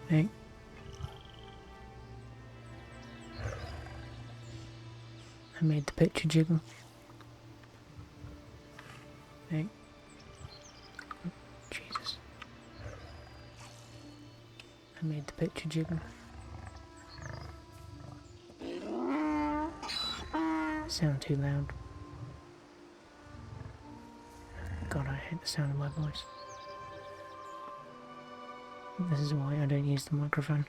Hey. I made the picture jiggle. Hey. Oh, Jesus. I made the picture jiggle. Sound too loud. God, I hate the sound of my voice. This is why I don't use the microphone.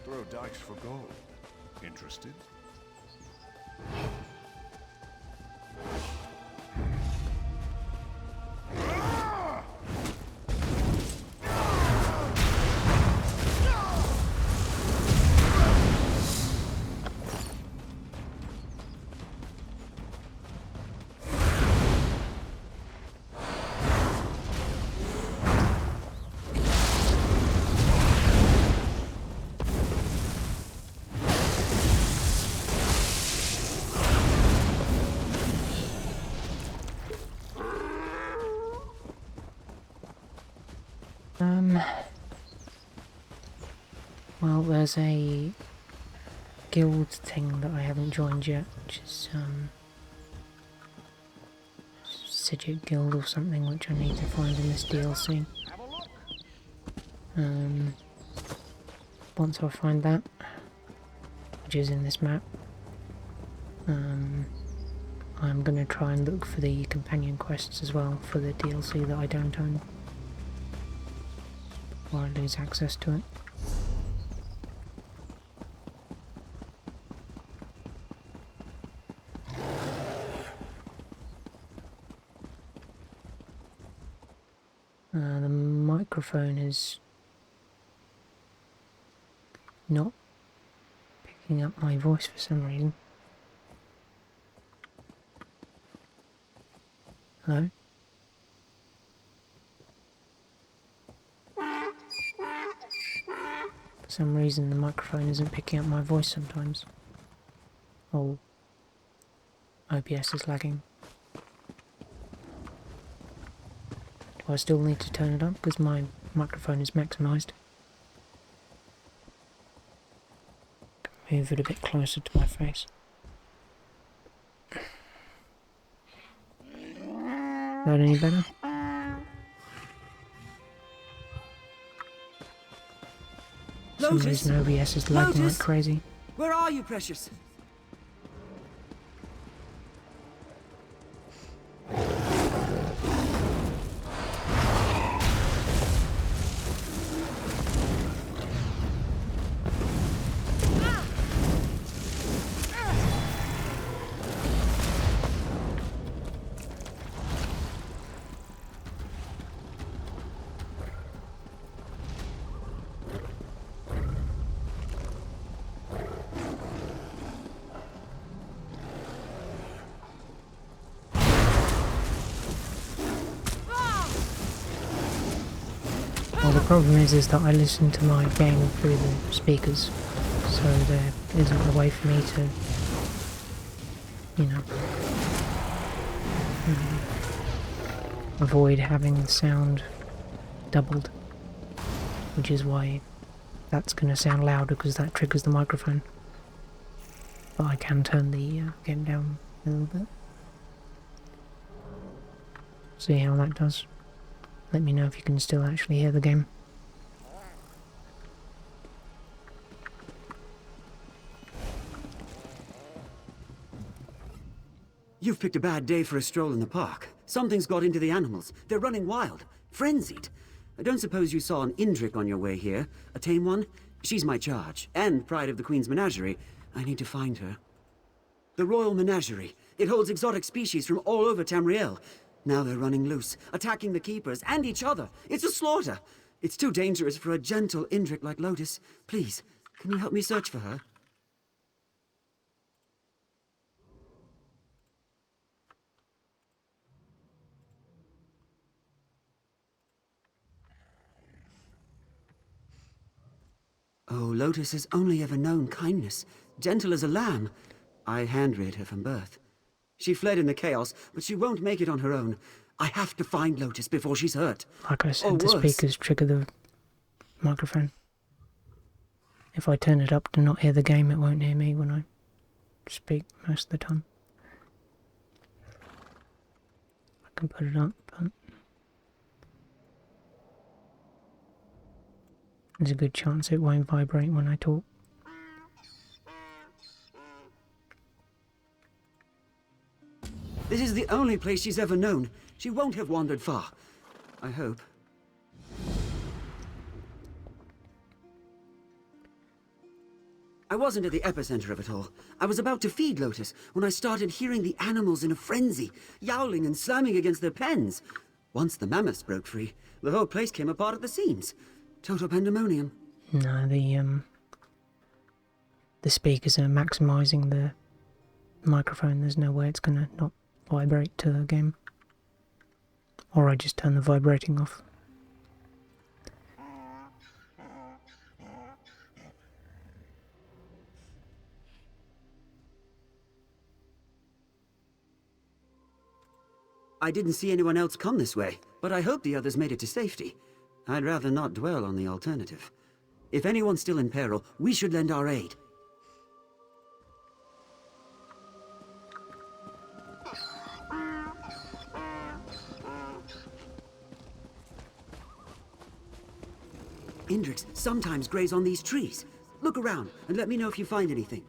Throw dice for gold. Interested? Well, there's a guild thing that I haven't joined yet, which is, Sigil Guild or something, which I need to find in this DLC. Once I find that, which is in this map, I'm gonna try and look for the companion quests as well for the DLC that I don't own, or I lose access to it. The microphone is not picking up my voice for some reason. Hello? For some reason the microphone isn't picking up my voice sometimes. Oh, OBS is lagging. Do I still need to turn it up because my microphone is maximised? Move it a bit closer to my face. Is that any better? For some reason OBS is lagging like crazy. Where are you, precious? Well, the problem is that I listen to my game through the speakers, so there isn't a way for me to, you know, avoid having the sound doubled, which is why that's going to sound louder because that triggers the microphone. But I can turn the game down a little bit. See how that does. Let me know if you can still actually hear the game. You've picked a bad day for a stroll in the park. Something's got into the animals. They're running wild. Frenzied. I don't suppose you saw an Indrik on your way here. A tame one? She's my charge, and pride of the Queen's menagerie. I need to find her. The Royal Menagerie. It holds exotic species from all over Tamriel. Now they're running loose, attacking the keepers and each other. It's a slaughter. It's too dangerous for a gentle Indrik like Lotus. Please, Can you help me search for her? Oh, Lotus has only ever known kindness, gentle as a lamb. I hand-reared her from birth. She fled in the chaos, but she won't make it on her own. I have to find Lotus before she's hurt. Like I Or said, the worse. speakers trigger the microphone. If I turn it up to not hear the game, it won't hear me when I speak most of the time. I can put it up, but there's a good chance it won't vibrate when I talk. This is the only place she's ever known. She won't have wandered far. I hope. I wasn't at the epicenter of it all. I was about to feed Lotus when I started hearing the animals in a frenzy, yowling and slamming against their pens. Once the mammoths broke free, the whole place came apart at the seams. Total pandemonium. No, the speakers are maximising the microphone. There's no way it's gonna not vibrate to the game. Or I just turn the vibrating off. I didn't see anyone else come this way, but I hope the others made it to safety. I'd rather not dwell on the alternative. If anyone's still in peril, we should lend our aid. Indrix sometimes graze on these trees. Look around and let me know if you find anything.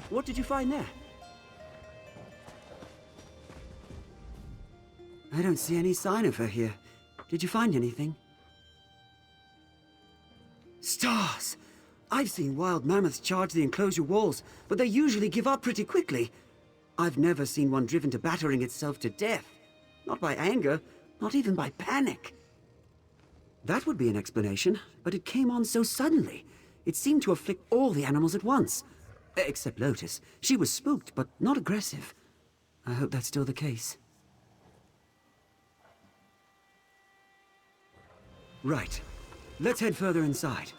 What did you find there? I don't see any sign of her here. Did you find anything? Stars! I've seen wild mammoths charge the enclosure walls, but they usually give up pretty quickly. I've never seen one driven to battering itself to death. Not by anger, not even by panic. That would be an explanation, but it came on so suddenly. It seemed to afflict all the animals at once. Except Lotus. She was spooked, but not aggressive. I hope that's still the case. Right. Let's head further inside.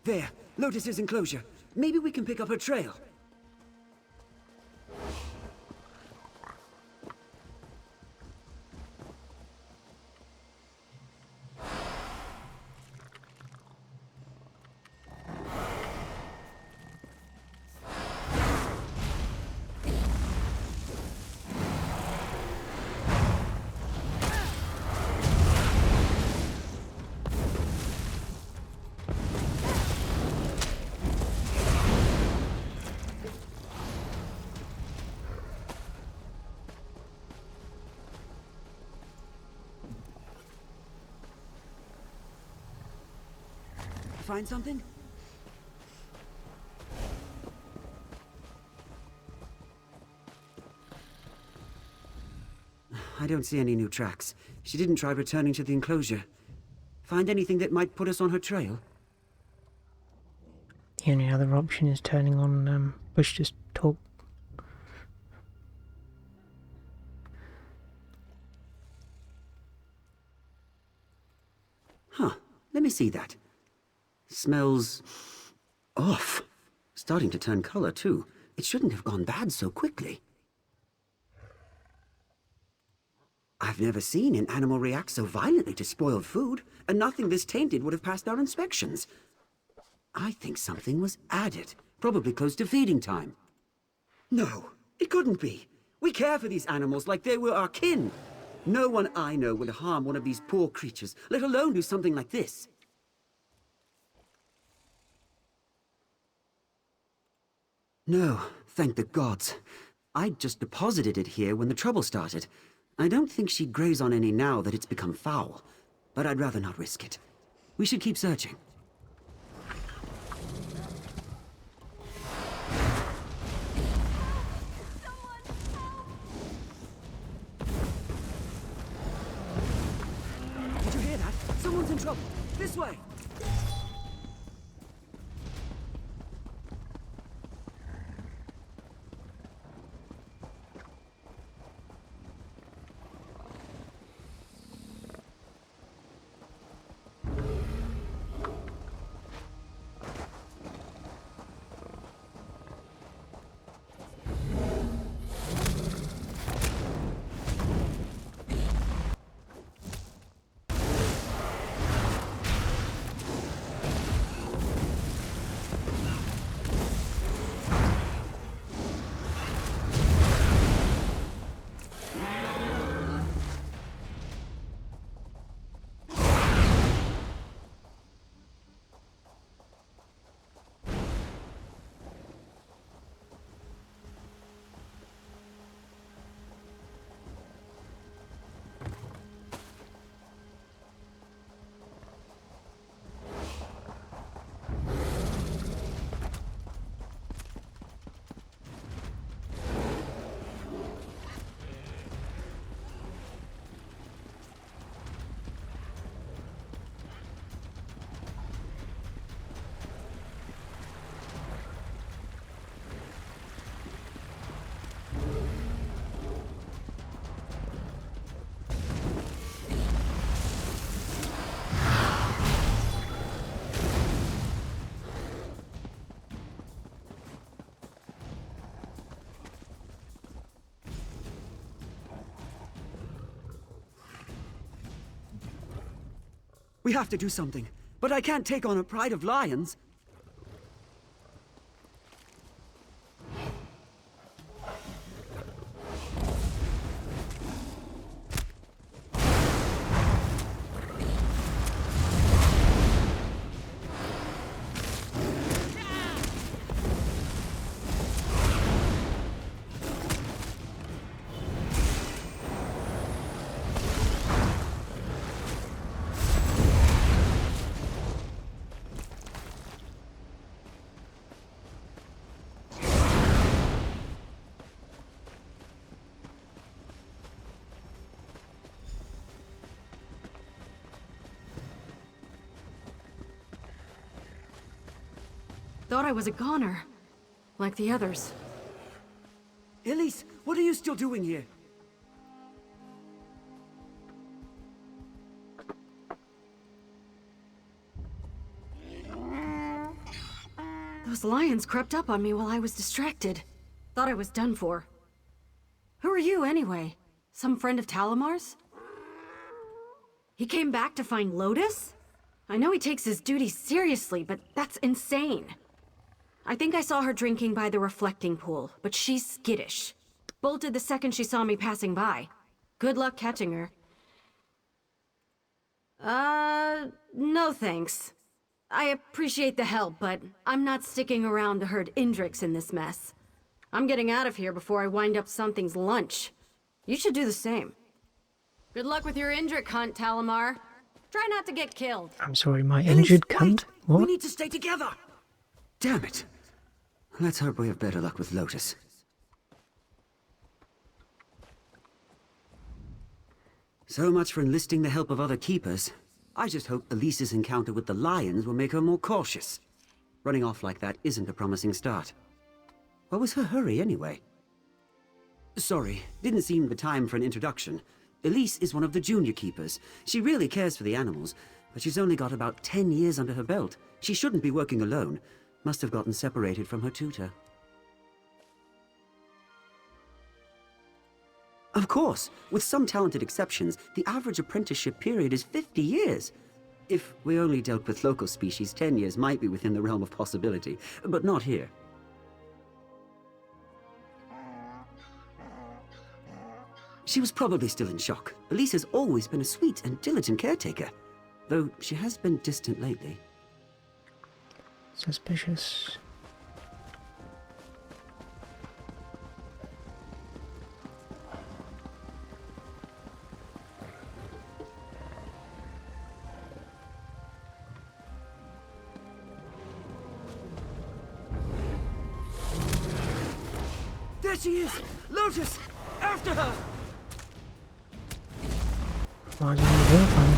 There, Lotus's enclosure. Maybe we can pick up her trail. Find something? I don't see any new tracks. She didn't try returning to the enclosure. Find anything that might put us on her trail? The only other option is turning on push to talk. Huh, let me see that. Smells off. Starting to turn color, too. It shouldn't have gone bad so quickly. I've never seen an animal react so violently to spoiled food, and nothing this tainted would have passed our inspections. I think something was added, probably close to feeding time. No, it couldn't be. We care for these animals like they were our kin. No one I know would harm one of these poor creatures, let alone do something like this. No, thank the gods. I just deposited it here when the trouble started. I don't think she'd graze on any now that it's become foul, but I'd rather not risk it. We should keep searching. Did you hear that? Someone's in trouble. This way! We have to do something, but I can't take on a pride of lions. Thought I was a goner, like the others. Elise, what are you still doing here? Those lions crept up on me while I was distracted. Thought I was done for. Who are you, anyway? Some friend of Talamar's? He came back to find Lotus? I know he takes his duties seriously, but that's insane. I think I saw her drinking by the reflecting pool, but she's skittish. Bolted the second she saw me passing by. Good luck catching her. No thanks. I appreciate the help, but I'm not sticking around to herd Indrix in this mess. I'm getting out of here before I wind up something's lunch. You should do the same. Good luck with your Indrik hunt, Talamar. Try not to get killed. I'm sorry, my Elise, injured wait! cunt? We What? need to stay together! Damn it. Let's hope we have better luck with Lotus. So much for enlisting the help of other keepers. I just hope Elise's encounter with the lions will make her more cautious. Running off like that isn't a promising start. What was her hurry, anyway? Sorry, didn't seem the time for an introduction. Elise is one of the junior keepers. She really cares for the animals, but she's only got about 10 years under her belt. She shouldn't be working alone. Must have gotten separated from her tutor. Of course, with some talented exceptions, the average apprenticeship period is 50 years. If we only dealt with local species, 10 years might be within the realm of possibility, but not here. She was probably still in shock. Elise has always been a sweet and diligent caretaker, though she has been distant lately. Suspicious. There she is! Lotus! After her! Why do you do it, man?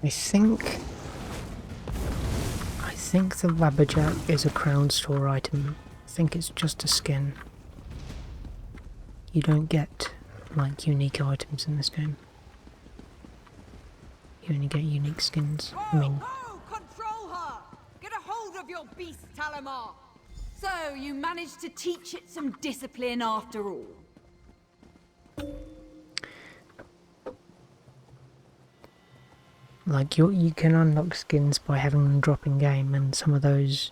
I think the Wabberjack is a crown store item. I think it's just a skin. You don't get, like, unique items in this game. You only get unique skins. I mean... Whoa! Control her! Get a hold of your beast, Talamar! So, you managed to teach it some discipline after all? Like, you can unlock skins by having them drop in game, and some of those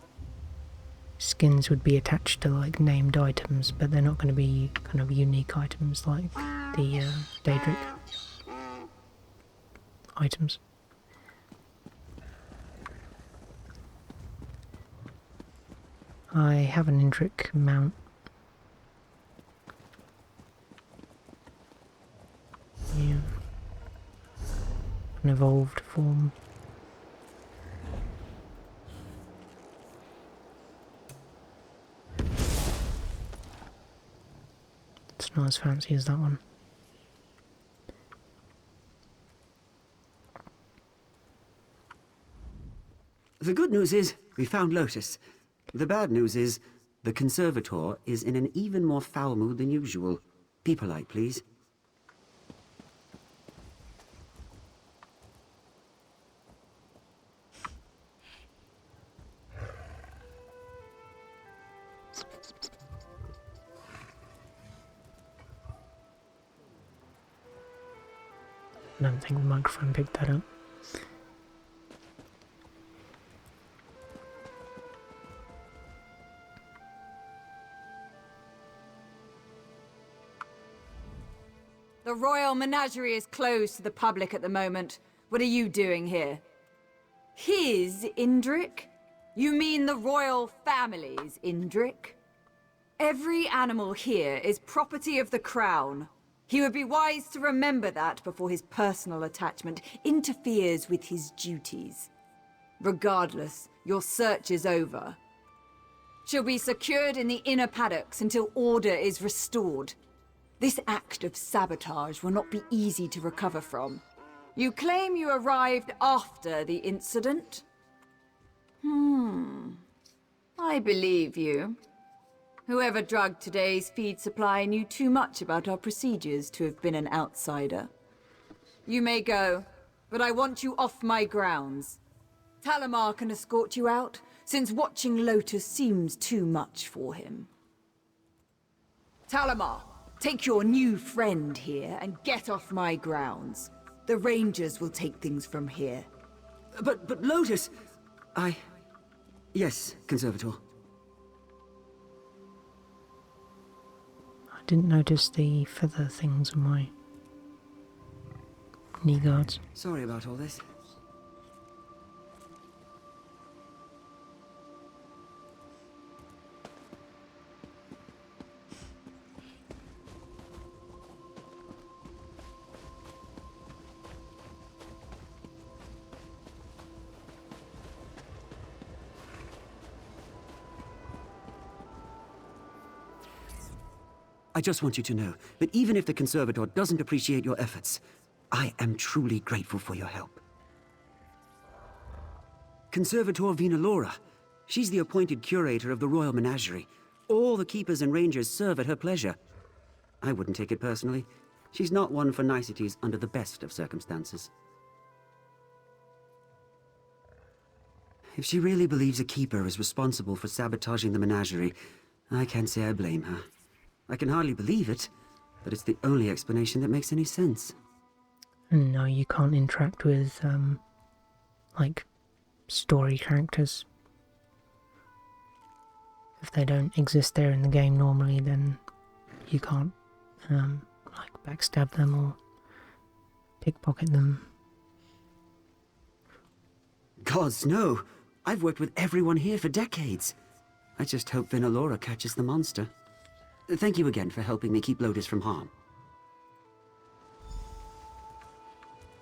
skins would be attached to, like, named items, but they're not going to be kind of unique items like the Daedric items. I have an Indric mount. Yeah. An evolved form. It's not as fancy as that one. The good news is, we found Lotus. The bad news is, the Conservator is in an even more foul mood than usual. Be polite, please. I don't think the microphone picked that up. The Royal Menagerie is closed to the public at the moment. What are you doing here? His Indric? You mean the royal families, Indrik? Every animal here is property of the crown. He would be wise to remember that before his personal attachment interferes with his duties. Regardless, your search is over. She'll be secured in the inner paddocks until order is restored. This act of sabotage will not be easy to recover from. You claim you arrived after the incident? I believe you. Whoever drugged today's feed supply knew too much about our procedures to have been an outsider. You may go, but I want you off my grounds. Talamar can escort you out, since watching Lotus seems too much for him. Talamar, take your new friend here and get off my grounds. The Rangers will take things from here. But Lotus... Yes, Conservator. I didn't notice the feather things on my knee guards. Sorry about all this. I just want you to know that even if the Conservator doesn't appreciate your efforts, I am truly grateful for your help. Conservator Vinalora. She's the appointed curator of the Royal Menagerie. All the keepers and rangers serve at her pleasure. I wouldn't take it personally. She's not one for niceties under the best of circumstances. If she really believes a keeper is responsible for sabotaging the menagerie, I can't say I blame her. I can hardly believe it, but it's the only explanation that makes any sense. No, you can't interact with, like, story characters. If they don't exist there in the game normally, then you can't, like, backstab them or pickpocket them. Gods, no! I've worked with everyone here for decades. I just hope Vinalora catches the monster. Thank you again for helping me keep Lotus from harm.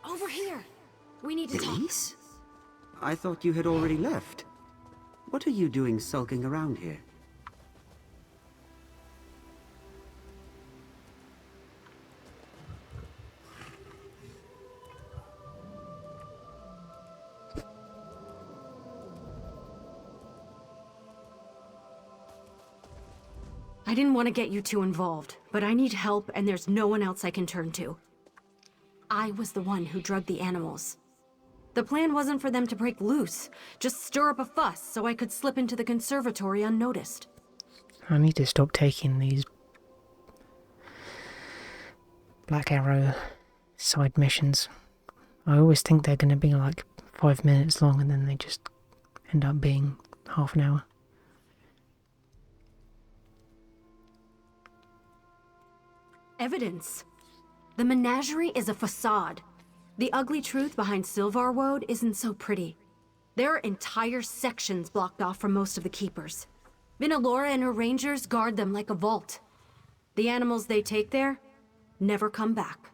Over here! We need to talk. Elise? I thought you had already left. What are you doing sulking around here? I didn't want to get you too involved, but I need help and there's no one else I can turn to. I was the one who drugged the animals. The plan wasn't for them to break loose, just stir up a fuss so I could slip into the conservatory unnoticed. I need to stop taking these Black Arrow side missions. I always think they're going to be like 5 minutes long and then they just end up being half an hour. Evidence. The menagerie is a facade. The ugly truth behind Sylvar Woad isn't so pretty. There are entire sections blocked off from most of the keepers. Vinalora and her rangers guard them like a vault. The animals they take there never come back.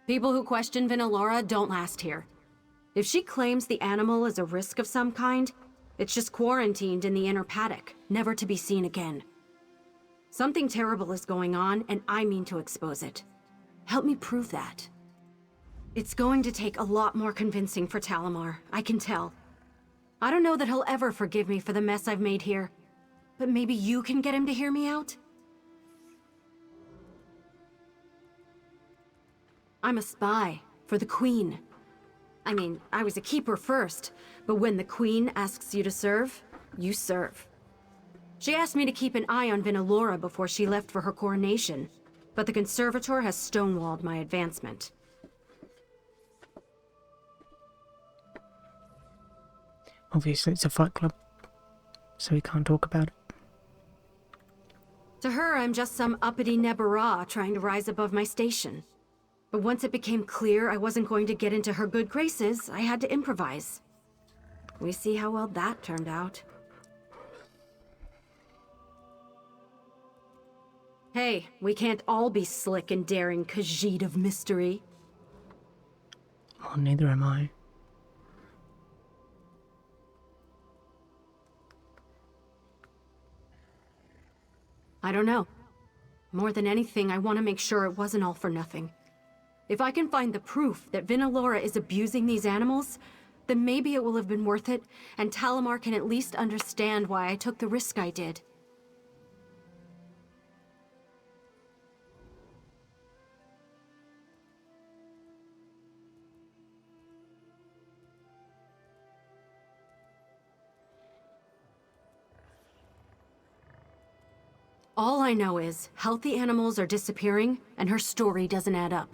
People who question Vinalora don't last here. If she claims the animal is a risk of some kind, it's just quarantined in the inner paddock, never to be seen again. Something terrible is going on, and I mean to expose it. Help me prove that. It's going to take a lot more convincing for Talamar, I can tell. I don't know that he'll ever forgive me for the mess I've made here, but maybe you can get him to hear me out? I'm a spy for the Queen. I mean, I was a keeper first, but when the Queen asks you to serve, you serve. She asked me to keep an eye on Vinalora before she left for her coronation, but the Conservator has stonewalled my advancement. Obviously it's a fight club, so we can't talk about it. To her, I'm just some uppity Nebara trying to rise above my station. But once it became clear I wasn't going to get into her good graces, I had to improvise. We see how well that turned out. Hey, we can't all be slick and daring Khajiit of mystery. Well, neither am I. I don't know. More than anything, I want to make sure it wasn't all for nothing. If I can find the proof that Vinalora is abusing these animals, then maybe it will have been worth it, and Talamar can at least understand why I took the risk I did. All I know is, healthy animals are disappearing, and her story doesn't add up.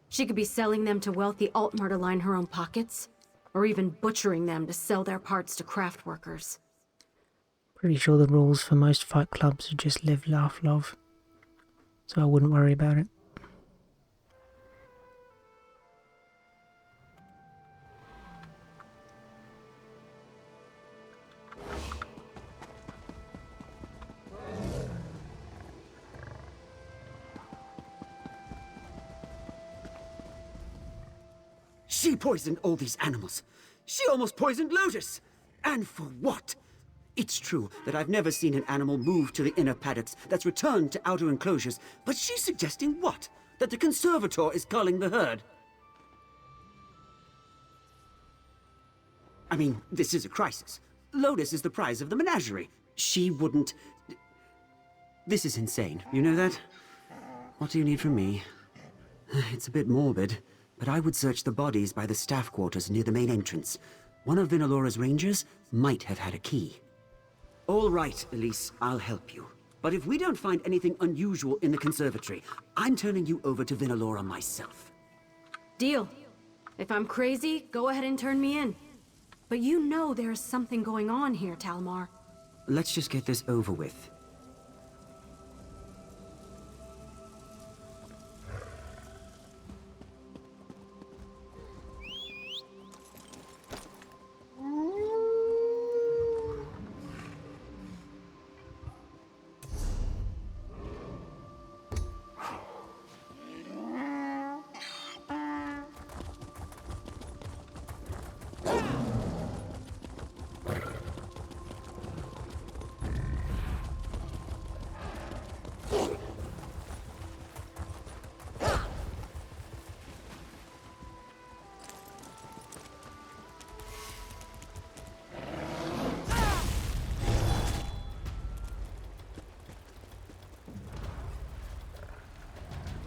She could be selling them to wealthy Altmer to line her own pockets, or even butchering them to sell their parts to craft workers. Pretty sure the rules for most fight clubs are just live, laugh, love. So I wouldn't worry about it. She poisoned all these animals. She almost poisoned Lotus. And for what? It's true that I've never seen an animal move to the inner paddocks that's returned to outer enclosures, but she's suggesting what? That the conservator is culling the herd? I mean, this is a crisis. Lotus is the prize of the menagerie. She wouldn't... This is insane, you know that? What do you need from me? It's a bit morbid, but I would search the bodies by the staff quarters near the main entrance. One of Vinalora's rangers might have had a key. All right, Elise, I'll help you. But if we don't find anything unusual in the conservatory, I'm turning you over to Vinalora myself. Deal. If I'm crazy, go ahead and turn me in. But you know there's something going on here, Talamar. Let's just get this over with.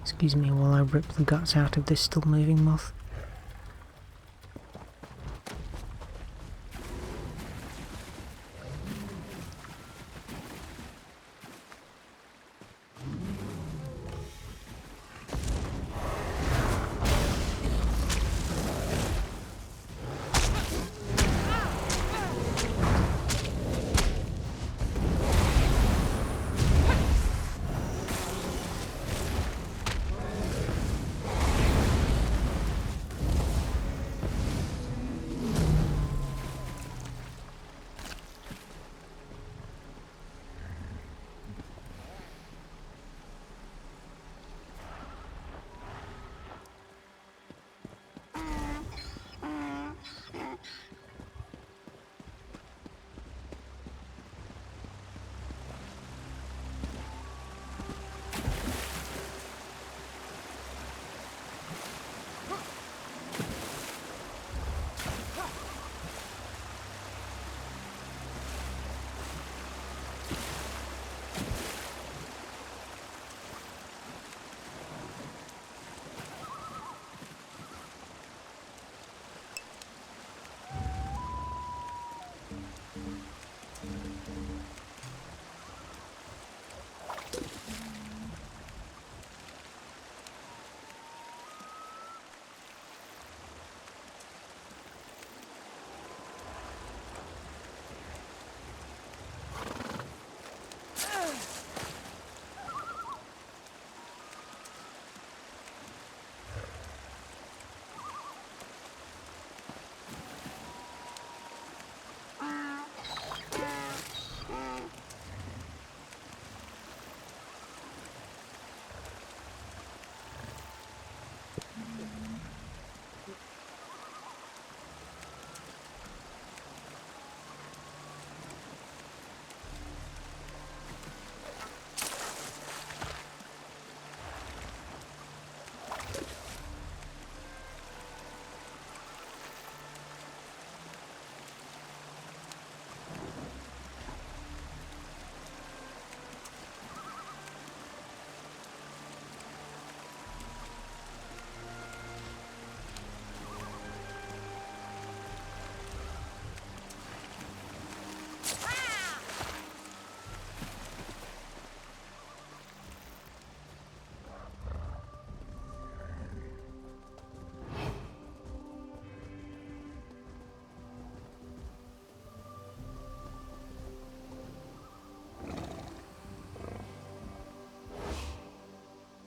Excuse me while I rip the guts out of this still moving moth.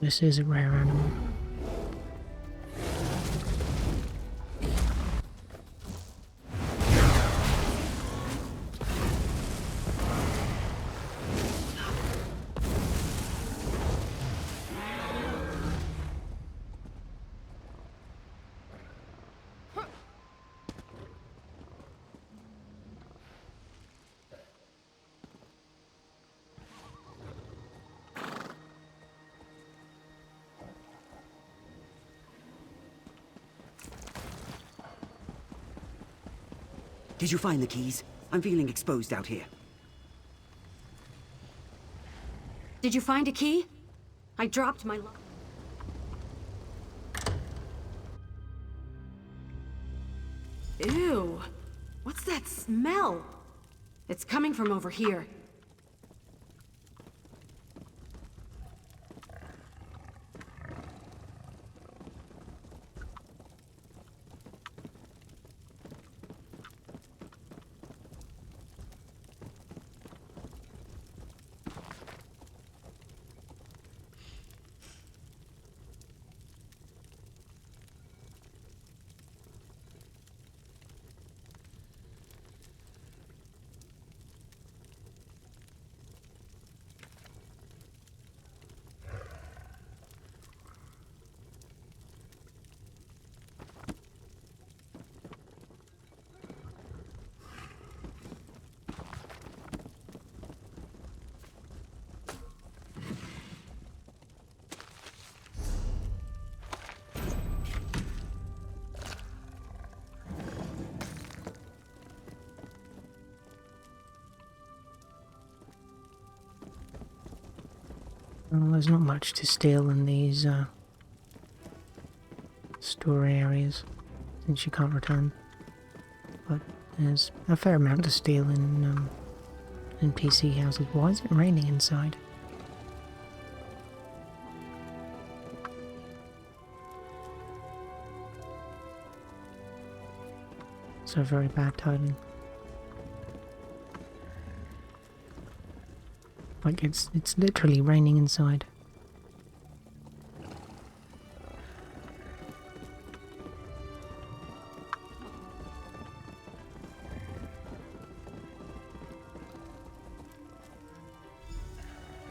This is a rare animal. Did you find the keys? I'm feeling exposed out here. Did you find a key? I dropped my Ew! What's that smell? It's coming from over here. Well, there's not much to steal in these store areas, since you can't return. But there's a fair amount to steal in PC houses. Why is it raining inside? So very bad timing. Like it's literally raining inside.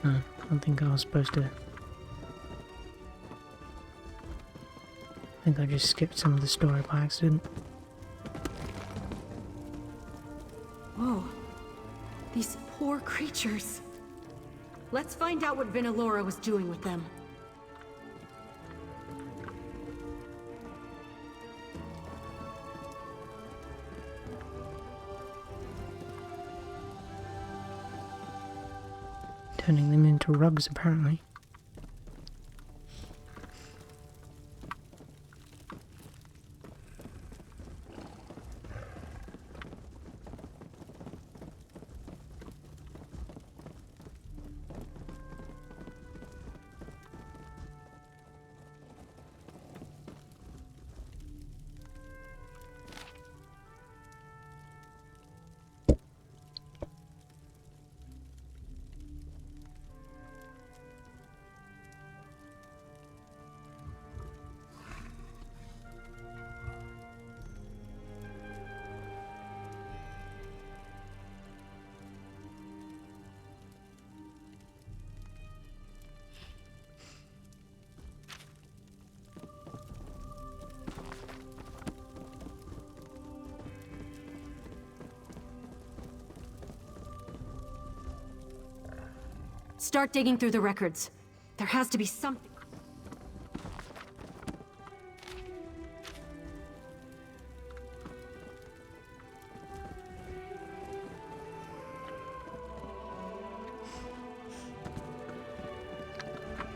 I don't think I was supposed to. I think I just skipped some of the story by accident. Whoa. These poor creatures. Let's find out what Vinalora was doing with them. Turning them into rugs, apparently. Start digging through the records. There has to be something.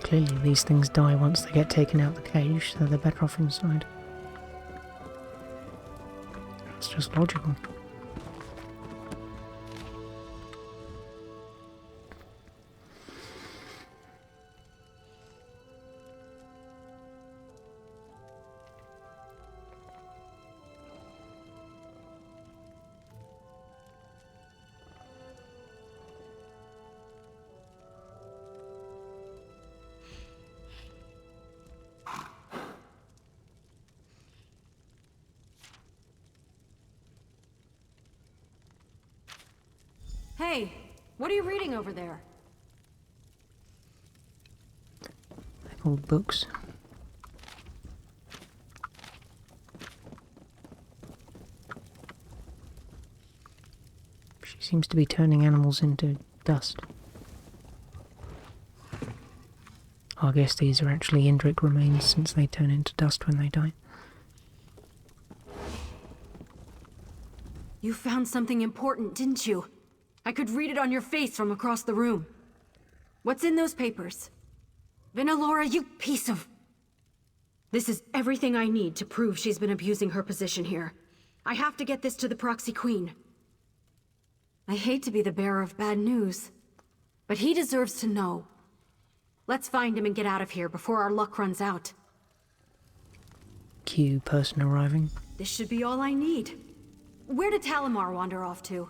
Clearly these things die once they get taken out of the cage, so they're better off inside. That's just logical. Hey, what are you reading over there? They're called books. She seems to be turning animals into dust. I guess these are actually Indrik remains since they turn into dust when they die. You found something important, didn't you? I could read it on your face from across the room. What's in those papers? Vinalora, you piece of... This is everything I need to prove she's been abusing her position here. I have to get this to the Proxy Queen. I hate to be the bearer of bad news, but he deserves to know. Let's find him and get out of here before our luck runs out. Cue person arriving. This should be all I need. Where did Talamar wander off to?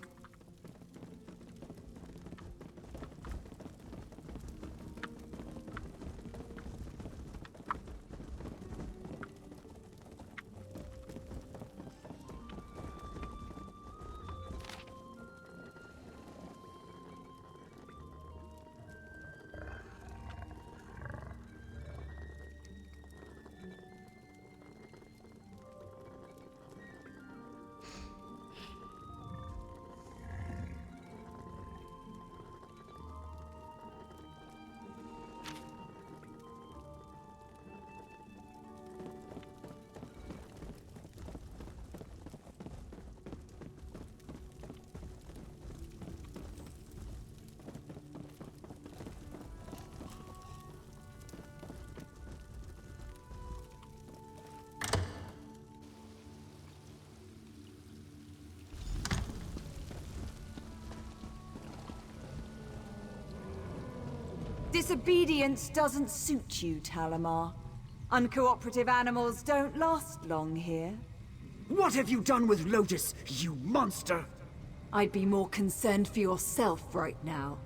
Disobedience doesn't suit you, Talamar. Uncooperative animals don't last long here. What have you done with Lotus, you monster? I'd be more concerned for yourself right now.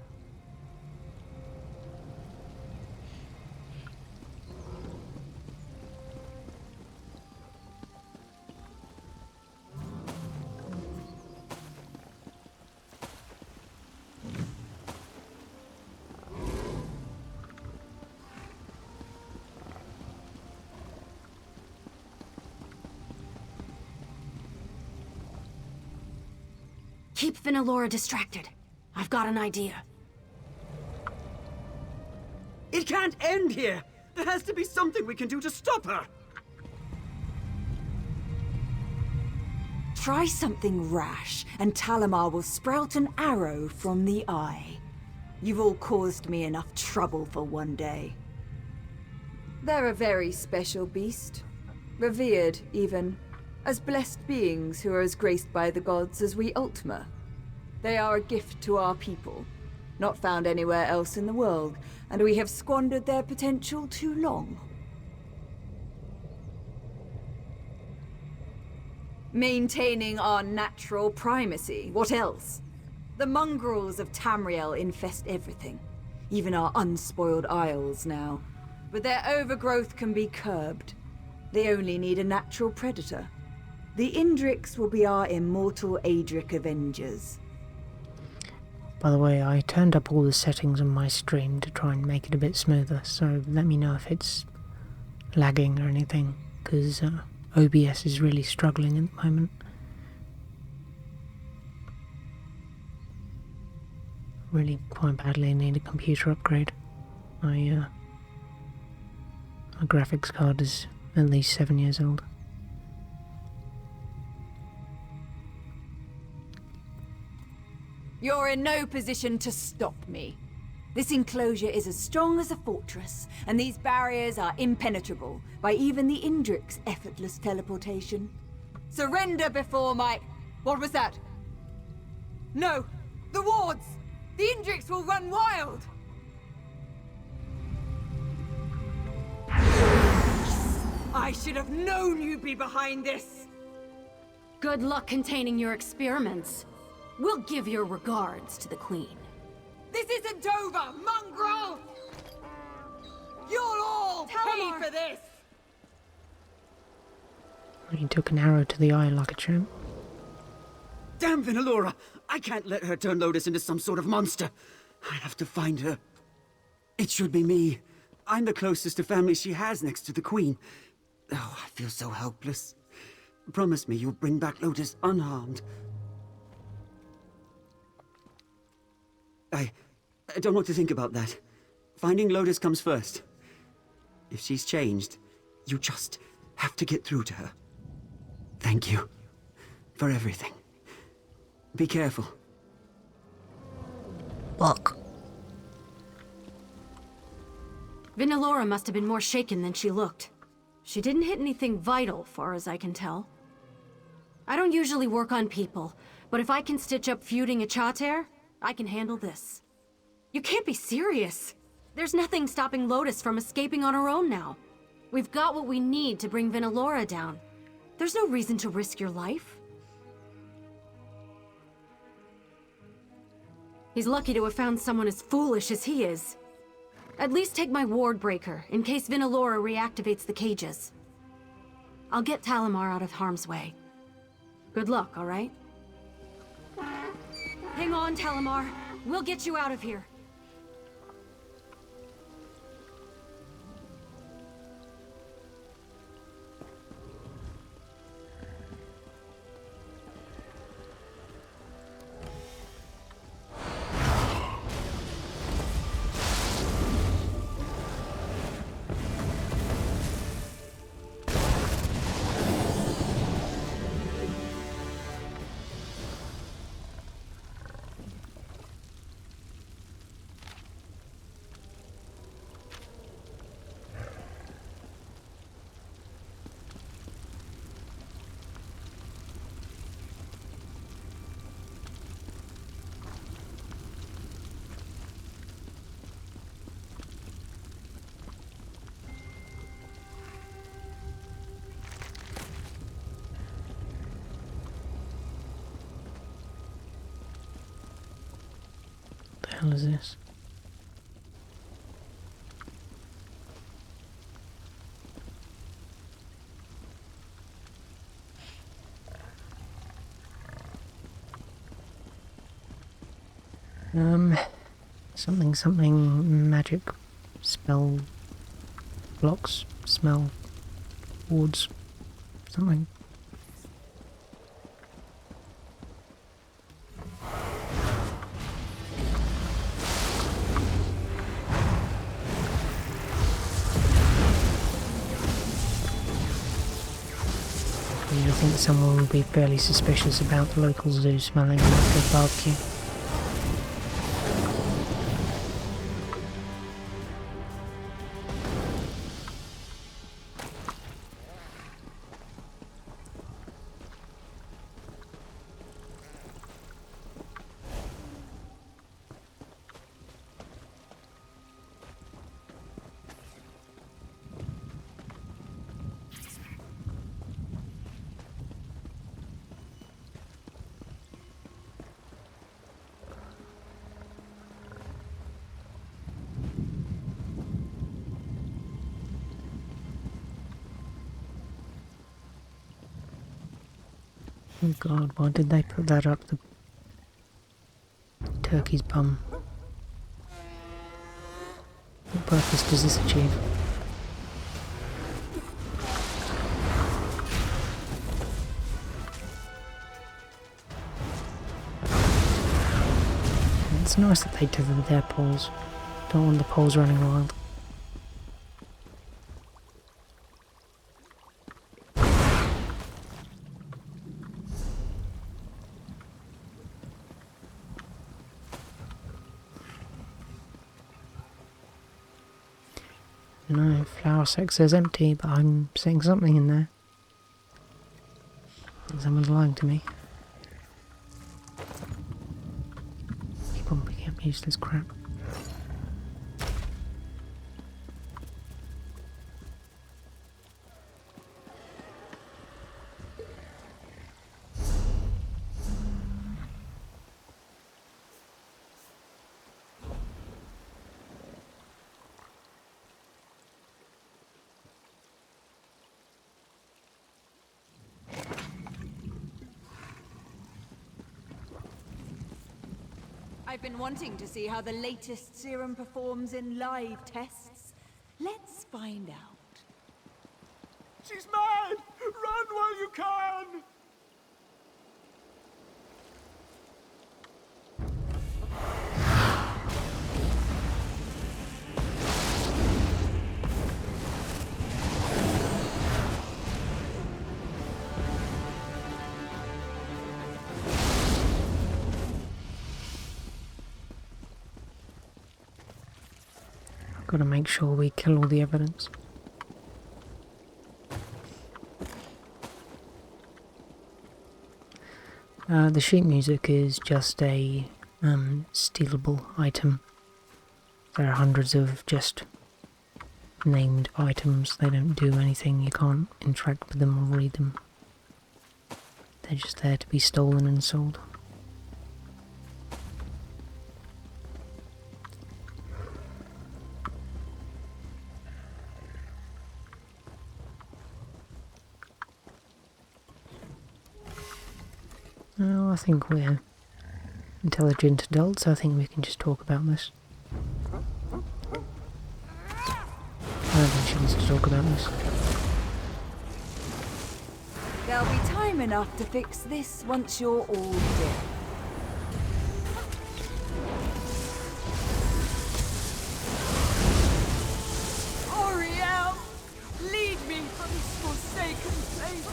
Keep Vinalora distracted. I've got an idea. It can't end here! There has to be something we can do to stop her! Try something rash, and Talamar will sprout an arrow from the eye. You've all caused me enough trouble for one day. They're a very special beast. Revered, even. As blessed beings who are as graced by the gods as we Ultima. They are a gift to our people, not found anywhere else in the world, and we have squandered their potential too long. Maintaining our natural primacy, what else? The mongrels of Tamriel infest everything, even our unspoiled isles now. But their overgrowth can be curbed. They only need a natural predator. The Indriks will be our immortal Adric Avengers. By the way, I turned up all the settings on my stream to try and make it a bit smoother, so let me know if it's lagging or anything, because OBS is really struggling at the moment. Really quite badly need a computer upgrade. My graphics card is at least 7 years old. You're in no position to stop me. This enclosure is as strong as a fortress, and these barriers are impenetrable by even the Indrik's effortless teleportation. Surrender before my... What was that? No! The wards! The Indriks will run wild! I should have known you'd be behind this! Good luck containing your experiments. We'll give your regards to the Queen. This isn't over, mongrel! You'll all pay for this! He took an arrow to the eye like a champ. Damn Vinalora! I can't let her turn Lotus into some sort of monster. I have to find her. It should be me. I'm the closest to family she has next to the Queen. Oh, I feel so helpless. Promise me you'll bring back Lotus unharmed. I don't want to think about that. Finding Lotus comes first. If she's changed, you just have to get through to her. Thank you for everything. Be careful. Fuck. Vinalora must have been more shaken than she looked. She didn't hit anything vital, far as I can tell. I don't usually work on people, but if I can stitch up feuding Achater, I can handle this. You can't be serious. There's nothing stopping Lotus from escaping on her own now. We've got what we need to bring Vinalora down. There's no reason to risk your life. He's lucky to have found someone as foolish as he is. At least take my ward breaker, in case Vinalora reactivates the cages. I'll get Talamar out of harm's way. Good luck, all right? Hang on, Talamar. We'll get you out of here. What the hell is this? Something magic, spell, blocks, smell, wards, something. I think someone will be fairly suspicious about the local zoo smelling like a barbecue. Oh god, why did they put that up the turkey's bum? What purpose does this achieve? It's nice that they tethered their paws. Don't want the paws running wild. No, flower sack says empty, but I'm seeing something in there. Someone's lying to me. Keep on picking up useless crap. I've been wanting to see how the latest serum performs in live tests. Let's find out. She's mad! Run while you can! Gotta make sure we kill all the evidence. The sheet music is just a stealable item. There are hundreds of just named items. They don't do anything. You can't interact with them or read them. They're just there to be stolen and sold. Well, I think we're intelligent adults. I think we can just talk about this. I don't think she wants to talk about this. There'll be time enough to fix this once you're all dead. Oriel! Lead me from this forsaken place!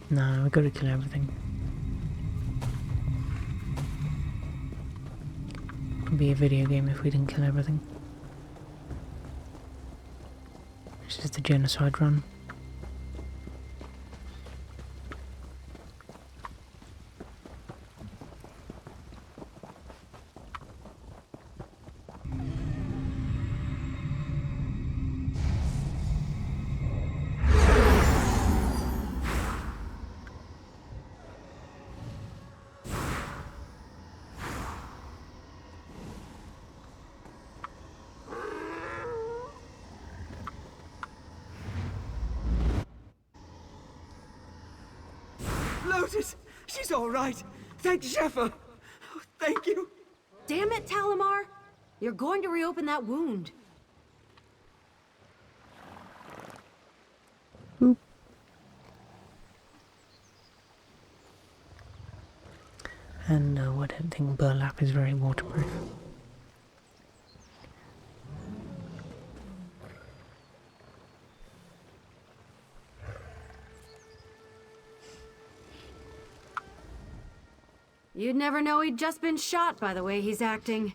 No, we gotta kill everything. It would be a video game if we didn't kill everything. This is the genocide run. Lotus! She's all right! Thank Zephyr! Oh, thank you! Damn it, Talamar! You're going to reopen that wound. Boop. And no, I don't think burlap is very waterproof. You'd never know he'd just been shot by the way he's acting.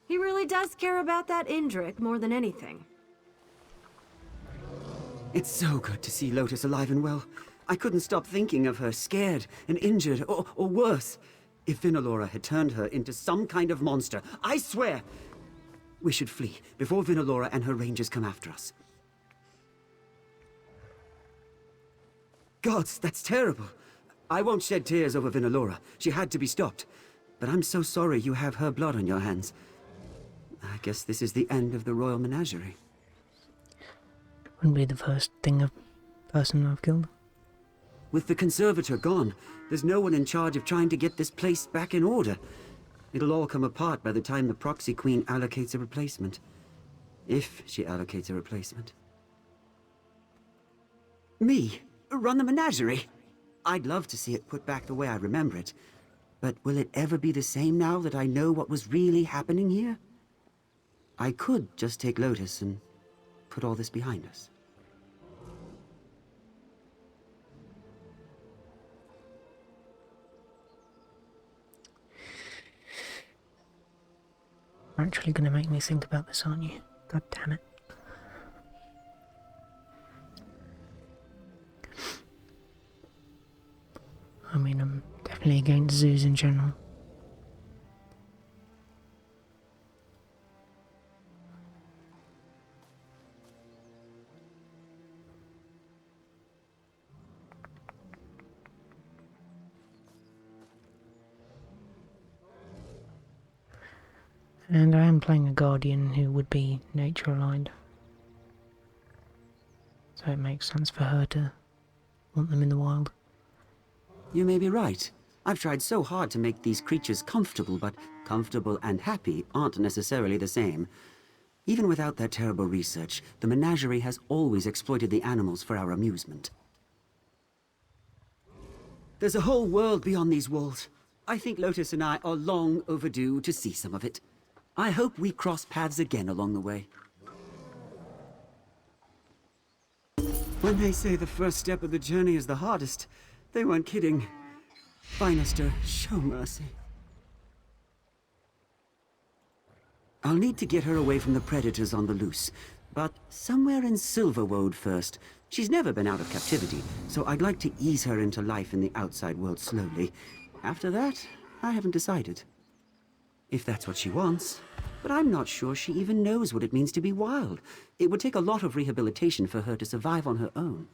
He really does care about that Indrik more than anything. It's so good to see Lotus alive and well. I couldn't stop thinking of her scared and injured, or worse. If Vinalora had turned her into some kind of monster, I swear! We should flee before Vinalora and her rangers come after us. Gods, that's terrible. I won't shed tears over Vinalora. She had to be stopped. But I'm so sorry you have her blood on your hands. I guess this is the end of the royal menagerie. Wouldn't be the first person I've killed. With the conservator gone, there's no one in charge of trying to get this place back in order. It'll all come apart by the time the proxy queen allocates a replacement. If she allocates a replacement. Me? Run the menagerie? I'd love to see it put back the way I remember it. But will it ever be the same now that I know what was really happening here? I could just take Lotus and put all this behind us. You're actually gonna make me think about this, aren't you? God damn it. I mean, I'm definitely against zoos in general. And I am playing a guardian who would be nature aligned. So it makes sense for her to want them in the wild. You may be right. I've tried so hard to make these creatures comfortable, but comfortable and happy aren't necessarily the same. Even without that terrible research, the menagerie has always exploited the animals for our amusement. There's a whole world beyond these walls. I think Lotus and I are long overdue to see some of it. I hope we cross paths again along the way. When they say the first step of the journey is the hardest, they weren't kidding. Finester, show mercy. I'll need to get her away from the predators on the loose, but somewhere in Silverwoad first. She's never been out of captivity, so I'd like to ease her into life in the outside world slowly. After that, I haven't decided. If that's what she wants. But I'm not sure she even knows what it means to be wild. It would take a lot of rehabilitation for her to survive on her own.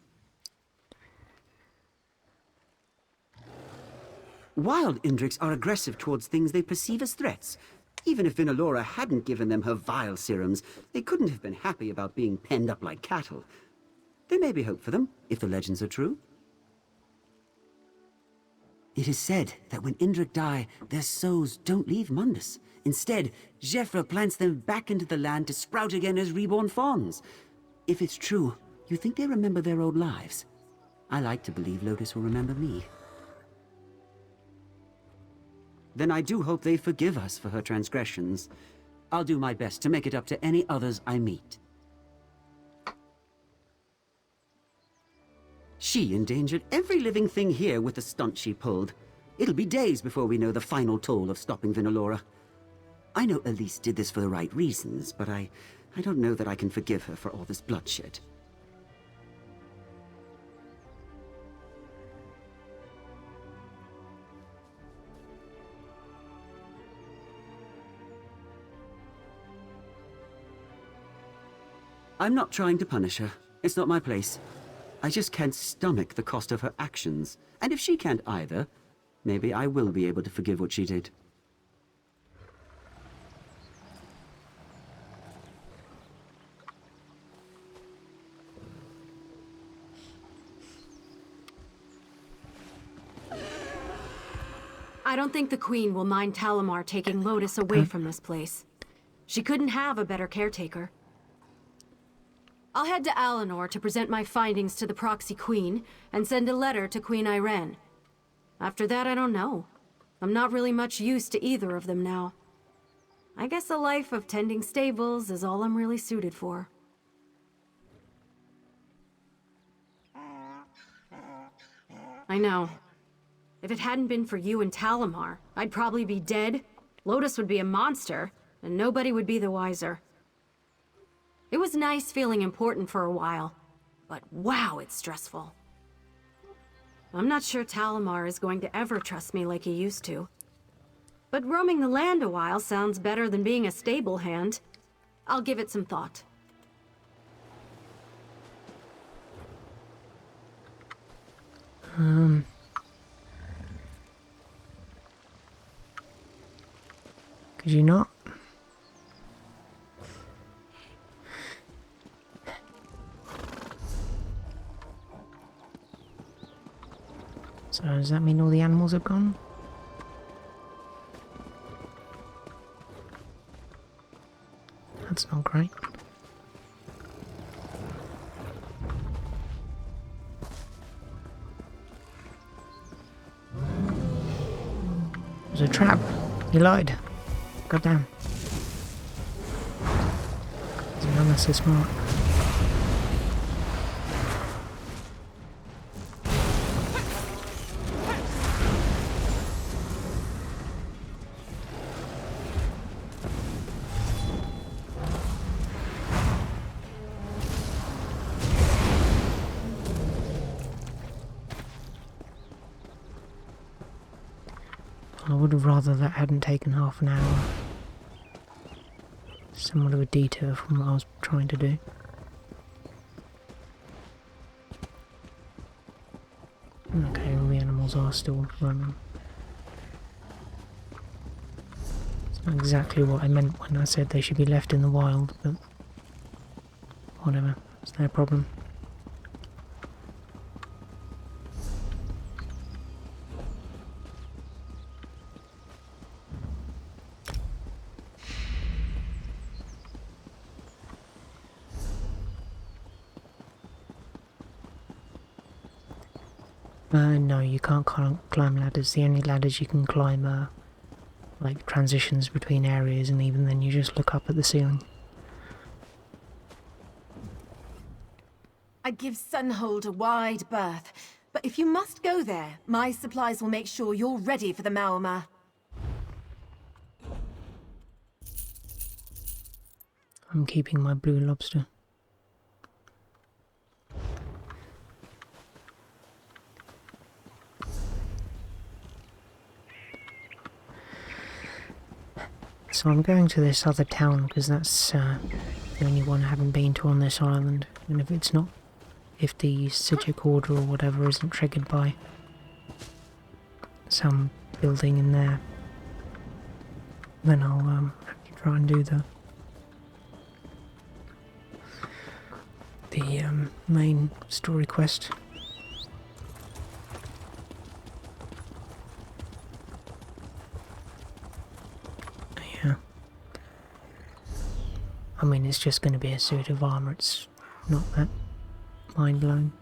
Wild Indrics are aggressive towards things they perceive as threats. Even if Vinalora hadn't given them her vile serums, they couldn't have been happy about being penned up like cattle. There may be hope for them, if the legends are true. It is said that when Indrik die, their souls don't leave Mundus. Instead, Jeffra plants them back into the land to sprout again as reborn fawns. If it's true, you think they remember their old lives? I like to believe Lotus will remember me. Then I do hope they forgive us for her transgressions. I'll do my best to make it up to any others I meet. She endangered every living thing here with the stunt she pulled. It'll be days before we know the final toll of stopping Vinalora. I know Elise did this for the right reasons, but I don't know that I can forgive her for all this bloodshed. I'm not trying to punish her. It's not my place. I just can't stomach the cost of her actions. And if she can't either, maybe I will be able to forgive what she did. I don't think the Queen will mind Talamar taking Lotus away from this place. She couldn't have a better caretaker. I'll head to Alinor to present my findings to the Proxy Queen and send a letter to Queen Irene. After that, I don't know. I'm not really much use to either of them now. I guess a life of tending stables is all I'm really suited for. I know. If it hadn't been for you and Talamar, I'd probably be dead, Lotus would be a monster, and nobody would be the wiser. It was nice feeling important for a while, but wow, it's stressful. I'm not sure Talamar is going to ever trust me like he used to. But roaming the land a while sounds better than being a stable hand. I'll give it some thought. Could you not? So does that mean all the animals have gone? That's not great. It was a trap. You lied. Goddamn. None of us so smart. I would have rather that hadn't taken half an hour. Somewhat of a detour from what I was trying to do. Okay, all the animals are still running. So Not exactly what I meant when I said they should be left in the wild, but whatever, it's their problem. No, you can't climb ladders. The only ladders you can climb are like transitions between areas, and even then you just look up at the ceiling. I give Sunhold a wide berth, but if you must go there, my supplies will make sure you're ready for the Maoma. I'm keeping my blue lobster. So I'm going to this other town because that's the only one I haven't been to on this island, and if the Sijic order or whatever isn't triggered by some building in there, then I'll have to try and do the main story quest. Yeah. I mean, it's just going to be a suit of armour, it's not that mind-blowing.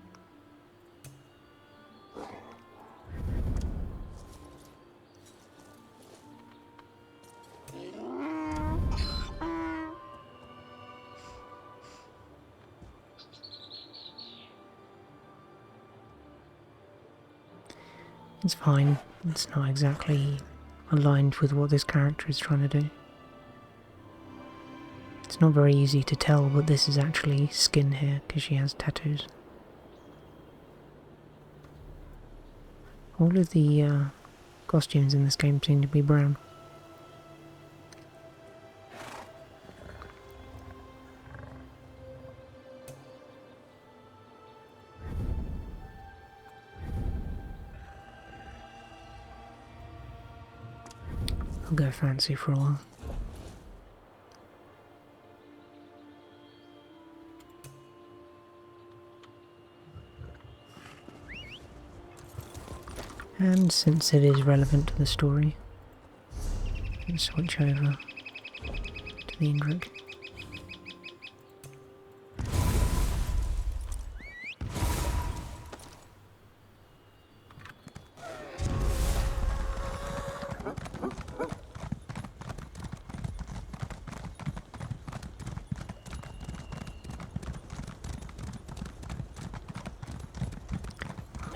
It's fine, it's not exactly aligned with what this character is trying to do. It's not very easy to tell, but this is actually skin here because she has tattoos. All of the costumes in this game seem to be brown. I'll go fancy for a while. And since it is relevant to the story, let's switch over to the Indrik.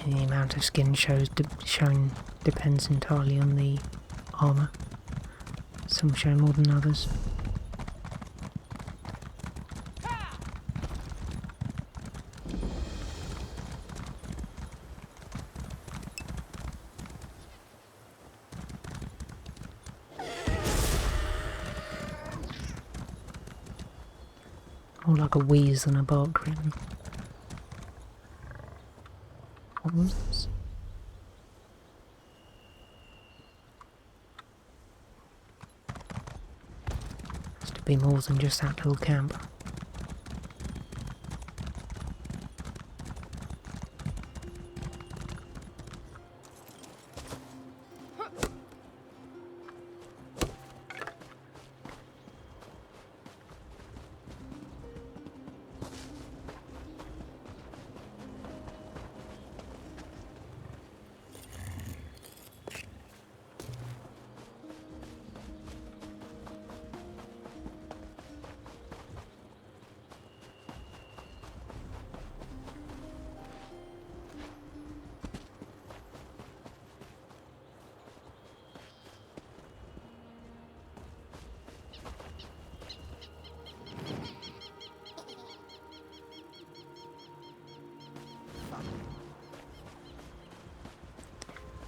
The amount of skin shown depends entirely on the armour. Some show more than others. More like a wheeze than a bark, really. What was this? Has to be more than just that little camp.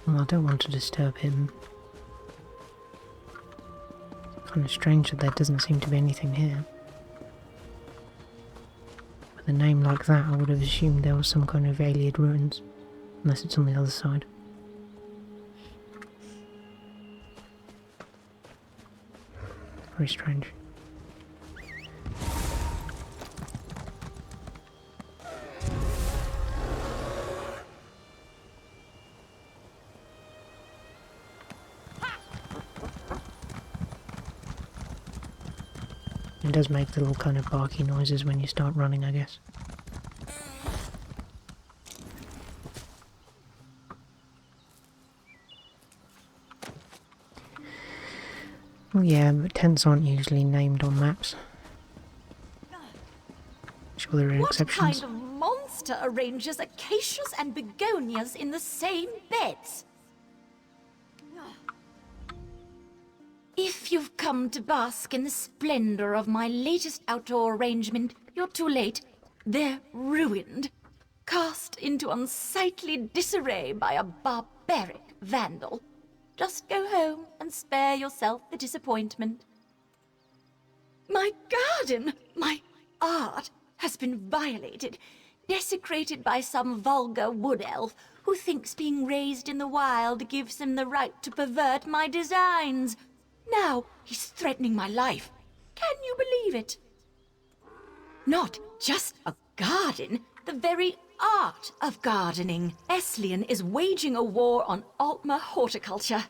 Well, I don't want to disturb him. Kind of strange that there doesn't seem to be anything here. With a name like that, I would have assumed there was some kind of alien ruins, unless it's on the other side. Very strange. It does make the little kind of barky noises when you start running, I guess. Well, yeah, but tents aren't usually named on maps. Sure, there are What exceptions. kind of monster arranges acacias and begonias in the same beds? If you've come to bask in the splendor of my latest outdoor arrangement, you're too late. They're ruined. Cast into unsightly disarray by a barbaric vandal. Just go home and spare yourself the disappointment. My garden, my art, has been violated, desecrated by some vulgar wood elf who thinks being raised in the wild gives him the right to pervert my designs. Now he's threatening my life. Can you believe it? Not just a garden, the very art of gardening. Eslian is waging a war on Altmer horticulture.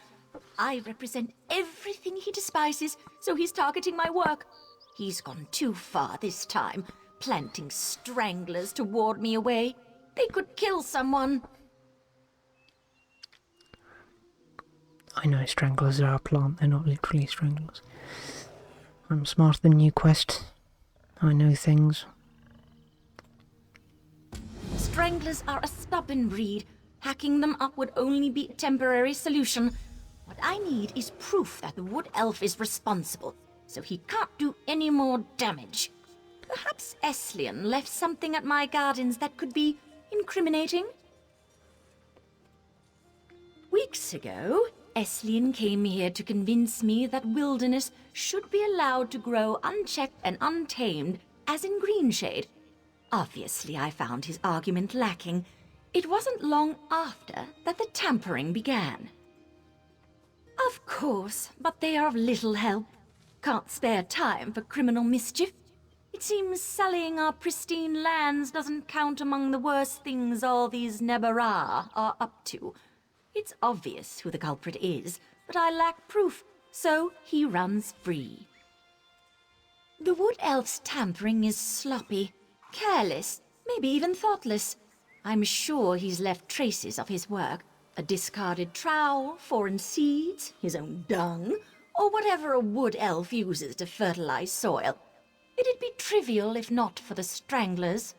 I represent everything he despises, so he's targeting my work. He's gone too far this time, planting stranglers to ward me away. They could kill someone. I know stranglers are a plant, they're not literally stranglers. I'm smarter than you, Quest. I know things. Stranglers are a stubborn breed. Hacking them up would only be a temporary solution. What I need is proof that the wood elf is responsible, so he can't do any more damage. Perhaps Eslian left something at my gardens that could be incriminating? Weeks ago, Eslian came here to convince me that wilderness should be allowed to grow unchecked and untamed, as in Greenshade. Obviously, I found his argument lacking. It wasn't long after that the tampering began. Of course, but they are of little help. Can't spare time for criminal mischief. It seems sullying our pristine lands doesn't count among the worst things all these Nebara are up to. It's obvious who the culprit is, but I lack proof, so he runs free. The wood elf's tampering is sloppy, careless, maybe even thoughtless. I'm sure he's left traces of his work. A discarded trowel, foreign seeds, his own dung, or whatever a wood elf uses to fertilize soil. It'd be trivial if not for the stranglers.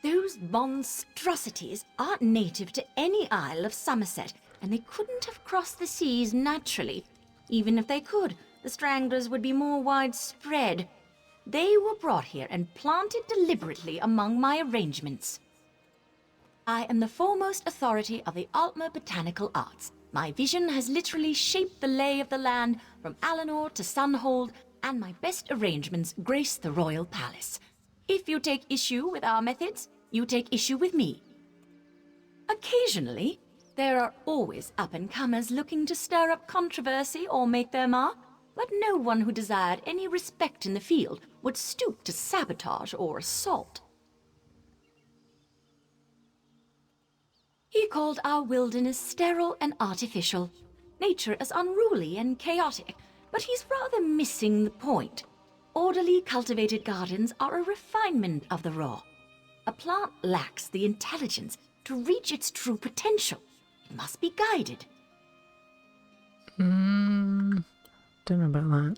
Those monstrosities aren't native to any isle of Somerset, and they couldn't have crossed the seas naturally. Even if they could, the stranglers would be more widespread. They were brought here and planted deliberately among my arrangements. I am the foremost authority of the Altmer botanical arts. My vision has literally shaped the lay of the land from Alinor to Sunhold, and my best arrangements grace the royal palace. If you take issue with our methods, you take issue with me. Occasionally, there are always up-and-comers looking to stir up controversy or make their mark, but no one who desired any respect in the field would stoop to sabotage or assault. He called our wilderness sterile and artificial. Nature is unruly and chaotic, but he's rather missing the point. Orderly cultivated gardens are a refinement of the raw. A plant lacks the intelligence to reach its true potential. It must be guided. Don't know about that.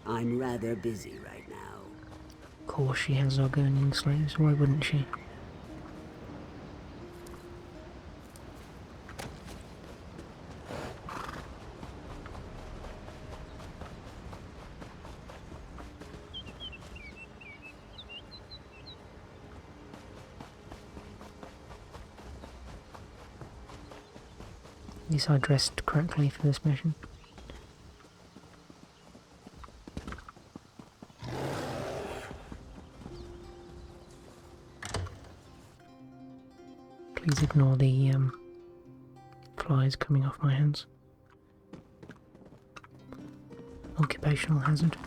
I'm rather busy right now. Of course she has Argonian slaves, why wouldn't she? At least I dressed correctly for this mission. Please ignore the flies coming off my hands. Occupational hazard.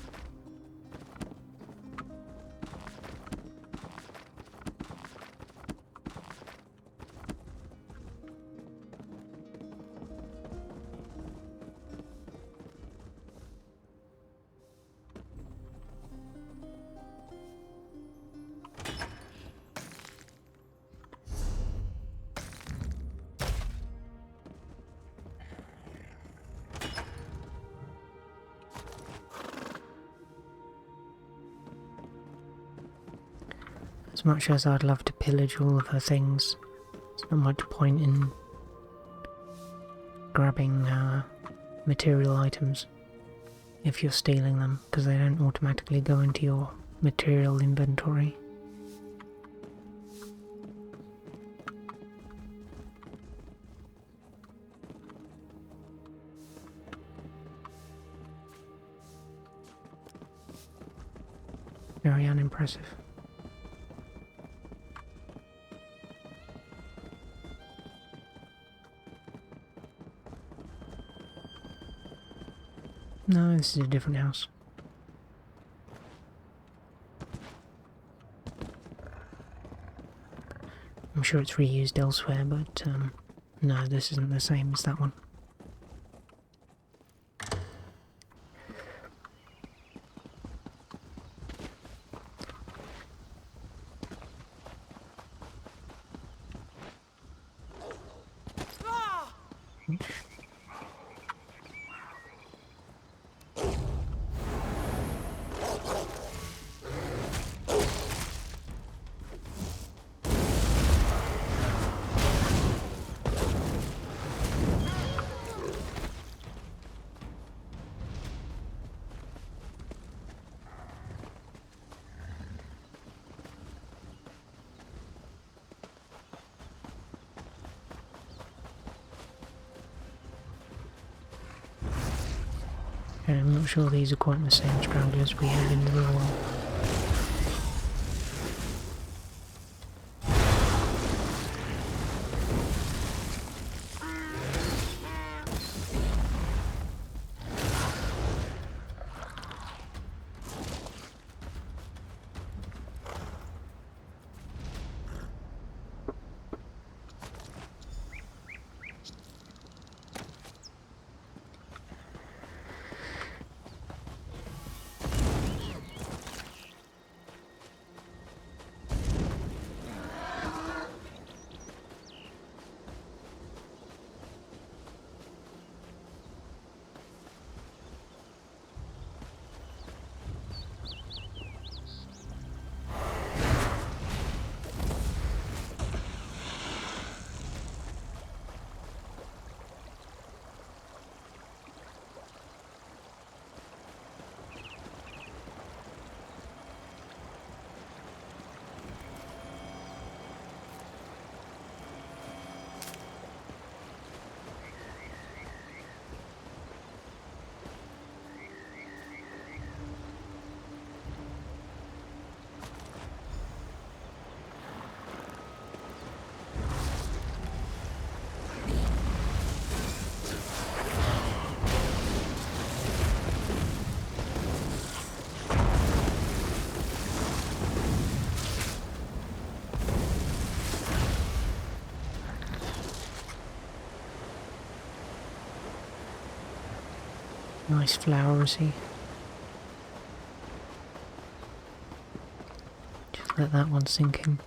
As much as I'd love to pillage all of her things, there's not much point in grabbing material items if you're stealing them, because they don't automatically go into your material inventory. Very unimpressive. No, this is a different house. I'm sure it's reused elsewhere, but no, this isn't the same as that one. And I'm not sure these are quite the same stragglers we had in the real world. Nice flowersy. Just let that one sink in.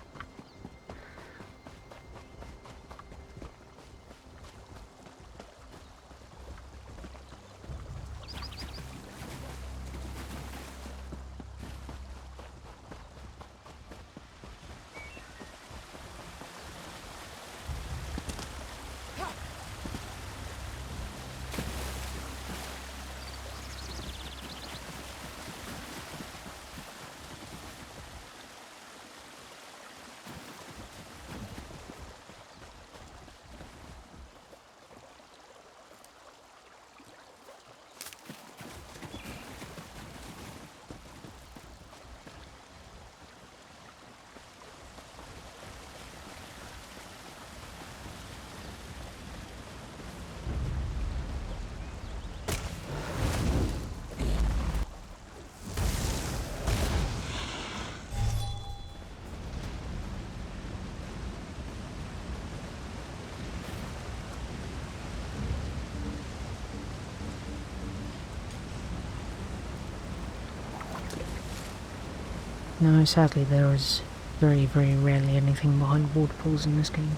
No, sadly there is very, very rarely anything behind waterfalls in this game.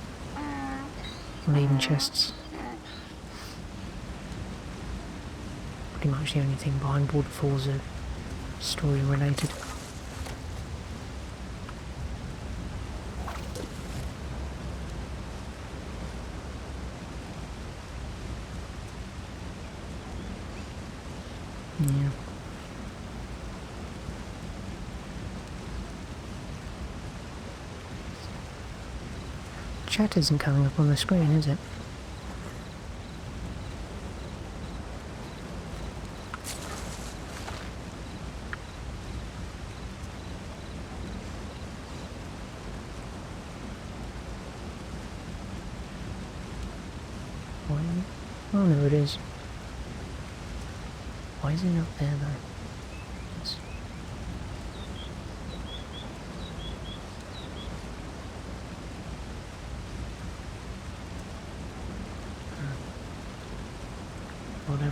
Or even chests. Pretty much the only thing behind waterfalls are story related. Yeah. Chat isn't coming up on the screen, is it? Why? Oh no, it is. Why is it not there though? It's... Whatever.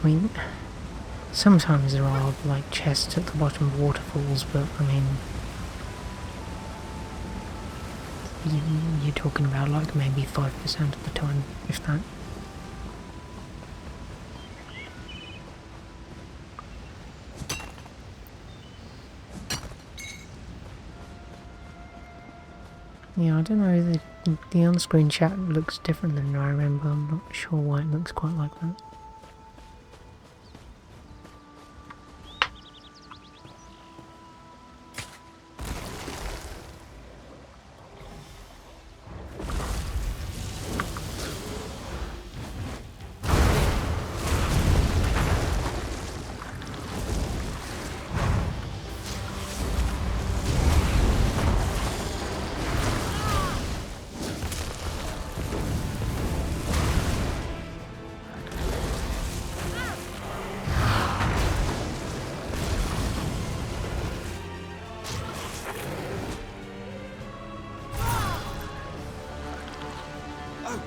I mean, sometimes there are like chests at the bottom of waterfalls, but I mean, you're talking about like maybe 5% of the time, if that. Yeah, I don't know, the on-screen chat looks different than I remember. I'm not sure why it looks quite like that.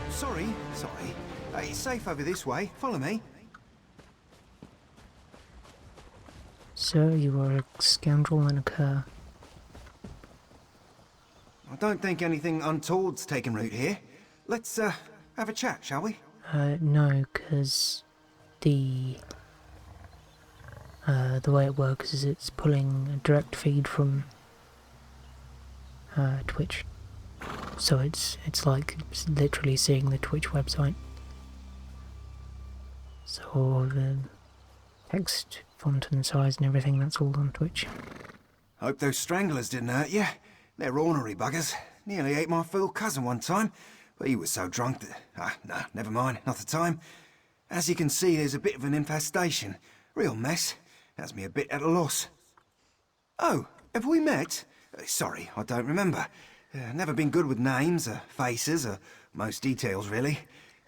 Sorry. It's safe over this way. Follow me. Sir, you are a scoundrel and a cur. I don't think anything untoward's taken root here. Let's, have a chat, shall we? No, because the way it works is it's pulling a direct feed from Twitch. So it's like literally seeing the Twitch website. So the text, font and size and everything, that's all on Twitch. Hope those stranglers didn't hurt you. They're ornery buggers. Nearly ate my fool cousin one time, but he was so drunk that... no, never mind, not the time. As you can see, there's a bit of an infestation. Real mess. Has me a bit at a loss. Oh, have we met? Sorry, I don't remember. Never been good with names, or faces, or most details, really.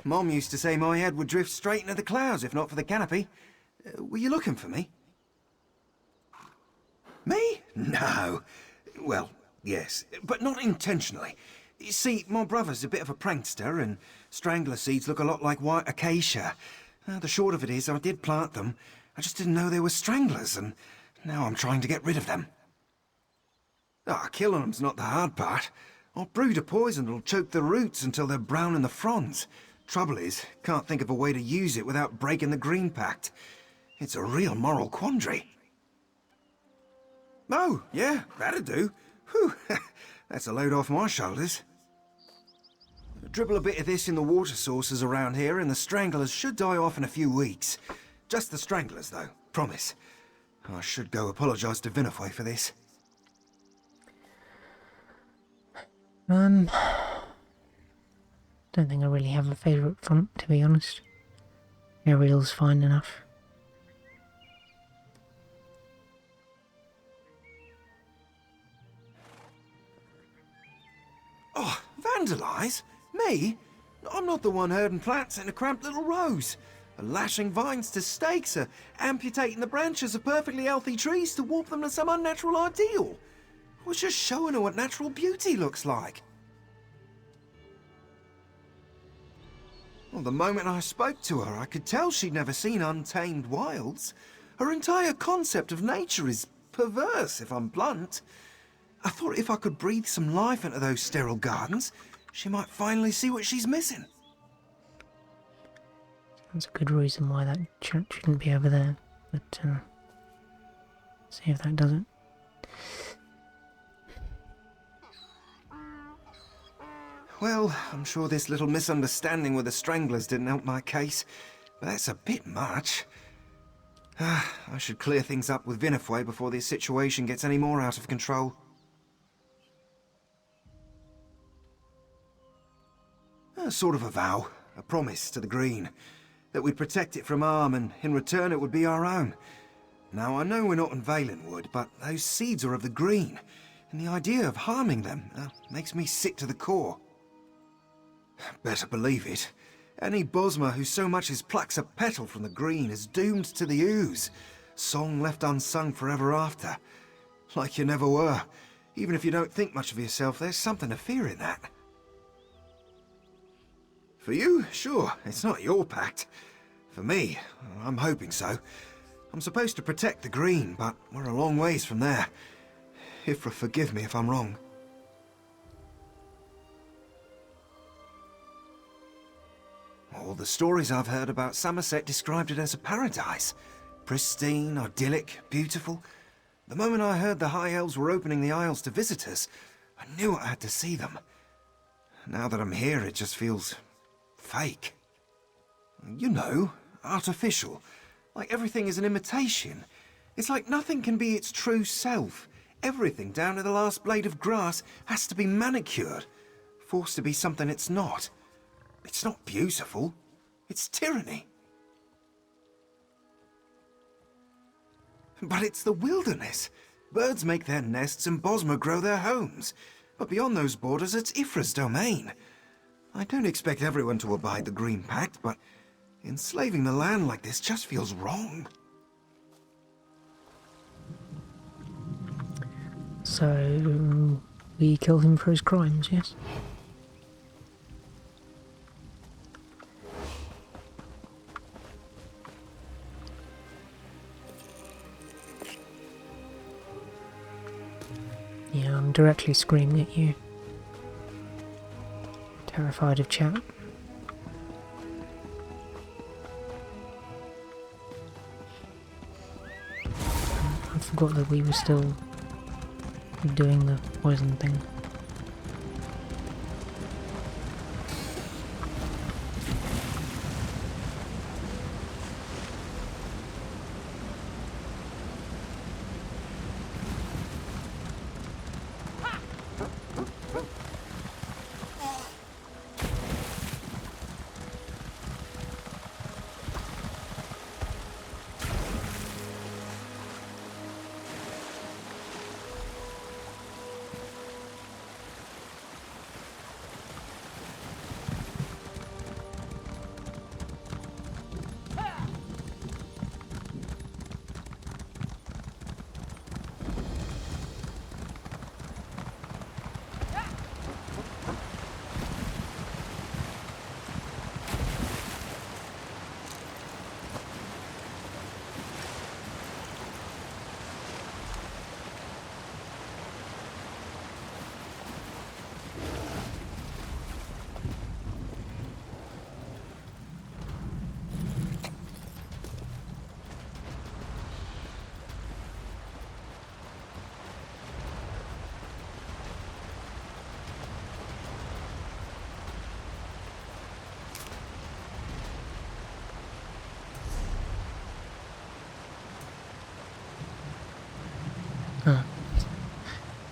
Mom used to say my head would drift straight into the clouds if not for the canopy. Were you looking for me? Me? No. Well, yes, but not intentionally. You see, my brother's a bit of a prankster, and strangler seeds look a lot like white acacia. The short of it is, I did plant them. I just didn't know they were stranglers, and now I'm trying to get rid of them. Killing them's not the hard part. I'll brood a poison that'll choke the roots until they're brown in the fronds. Trouble is, can't think of a way to use it without breaking the Green Pact. It's a real moral quandary. Oh, yeah, that'd do. Whew, that's a load off my shoulders. Dribble a bit of this in the water sources around here and the stranglers should die off in a few weeks. Just the stranglers, though, promise. I should go apologise to Vinify for this. Don't think I really have a favourite font, to be honest. Arial's fine enough. Oh, vandalise? Me? I'm not the one herding plants in a cramped little rows. Lashing vines to stakes, amputating the branches of perfectly healthy trees to warp them to some unnatural ideal. I was just showing her what natural beauty looks like. Well, the moment I spoke to her, I could tell she'd never seen untamed wilds. Her entire concept of nature is perverse, if I'm blunt. I thought if I could breathe some life into those sterile gardens, she might finally see what she's missing. That's a good reason why that church shouldn't be over there. But, see if that does it. Well, I'm sure this little misunderstanding with the Stranglers didn't help my case, but that's a bit much. I should clear things up with Vinifwe before this situation gets any more out of control. Sort of a vow, a promise to the Green, that we'd protect it from harm and in return it would be our own. Now, I know we're not in Valenwood, but those seeds are of the Green, and the idea of harming them makes me sick to the core. Better believe it. Any Bosmer who so much as plucks a petal from the Green is doomed to the ooze. Song left unsung forever after. Like you never were. Even if you don't think much of yourself, there's something to fear in that. For you, sure, it's not your pact. For me, I'm hoping so. I'm supposed to protect the Green, but we're a long ways from there. Ifra, forgive me if I'm wrong. All the stories I've heard about Somerset described it as a paradise. Pristine, idyllic, beautiful. The moment I heard the High Elves were opening the Isles to visitors, I knew I had to see them. Now that I'm here, it just feels fake. You know, artificial. Like everything is an imitation. It's like nothing can be its true self. Everything, down to the last blade of grass, has to be manicured. Forced to be something it's not. It's not beautiful. It's tyranny. But it's the wilderness. Birds make their nests and Bosmer grow their homes. But beyond those borders, it's Ifra's domain. I don't expect everyone to abide the Green Pact, but enslaving the land like this just feels wrong. So, we kill him for his crimes, yes? Yeah, I'm directly screaming at you. Terrified of chat. I forgot that we were still doing the poison thing.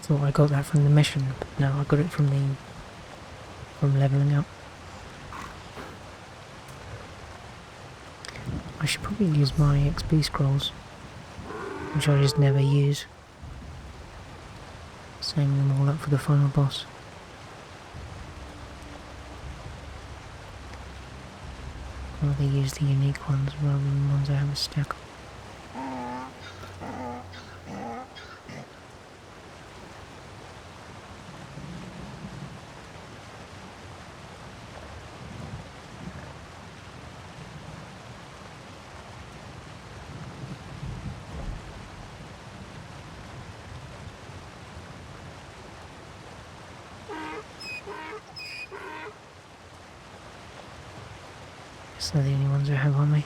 Thought I got that from the mission, but no, I got it from leveling up. I should probably use my XP scrolls, which I just never use. Saving them all up for the final boss. I'd rather use the unique ones rather than the ones I have a stack of. guess they're the only ones I have on me.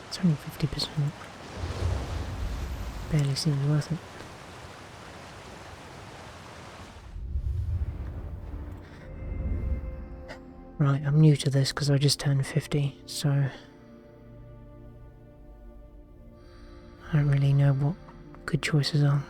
It's only 50%. Barely seems worth it. Right, I'm new to this because I just turned 50, so I don't really know what good choices are.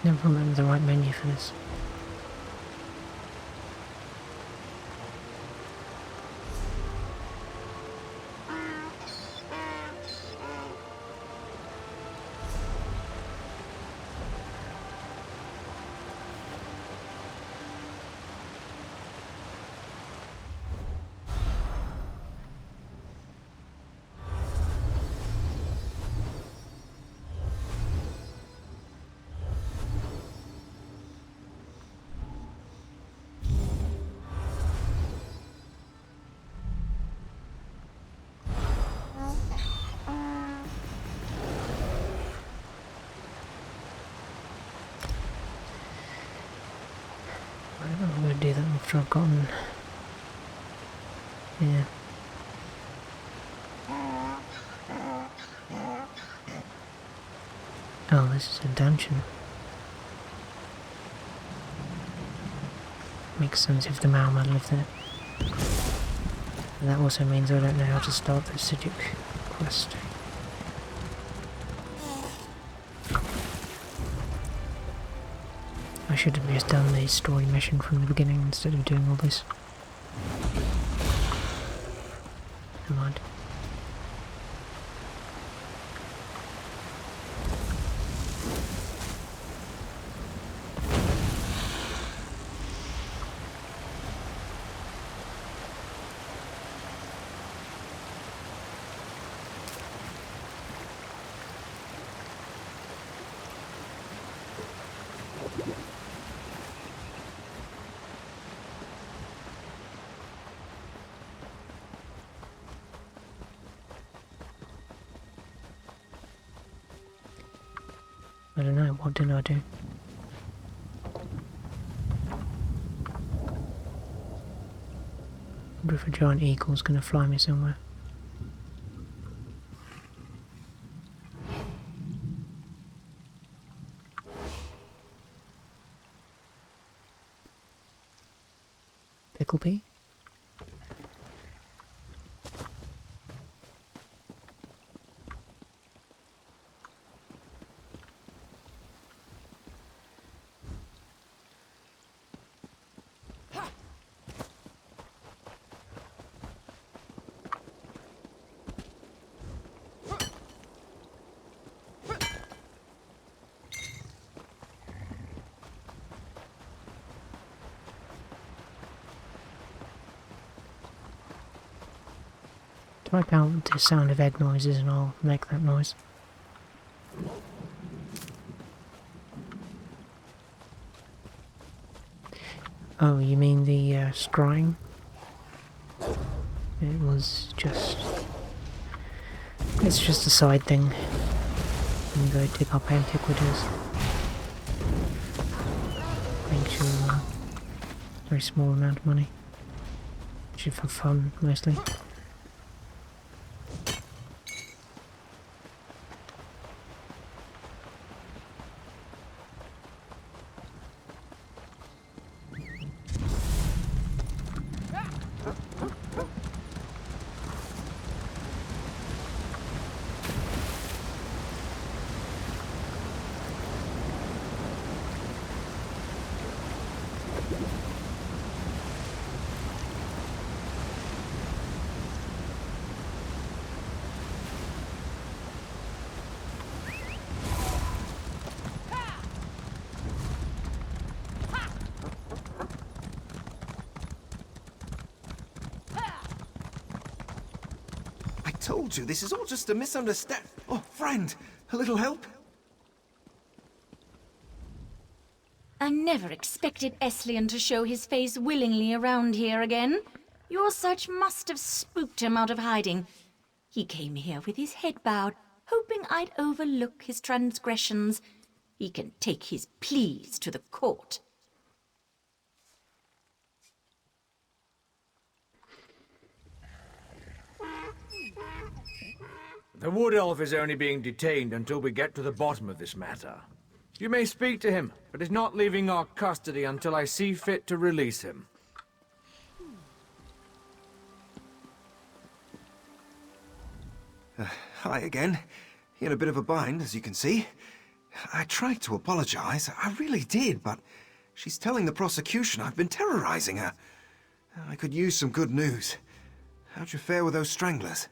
Never remember the right menu for this. I'm going to do that after I've gotten... Yeah. Oh, this is a dungeon. Makes sense if the Maomad live there. And that also means I don't know how to start the Sidic quest. I should have just done the story mission from the beginning instead of doing all this. Never mind. I don't know, what did I do? I wonder if a giant eagle's gonna fly me somewhere. Pickle pea? Type out the sound of egg noises and I'll make that noise. Oh, you mean the scrying? It was just... It's just a side thing. I'm going to dig up antiquities. Makes you a very small amount of money. Actually for fun, mostly. I told you, this is all just a misunderstanding. Oh, friend, a little help? I never expected Eslian to show his face willingly around here again. Your search must have spooked him out of hiding. He came here with his head bowed, hoping I'd overlook his transgressions. He can take his pleas to the court. The Wood Elf is only being detained until we get to the bottom of this matter. You may speak to him, but he's not leaving our custody until I see fit to release him. Hi again. In a bit of a bind, as you can see. I tried to apologize, I really did, but she's telling the prosecution I've been terrorizing her. I could use some good news. How'd you fare with those stranglers?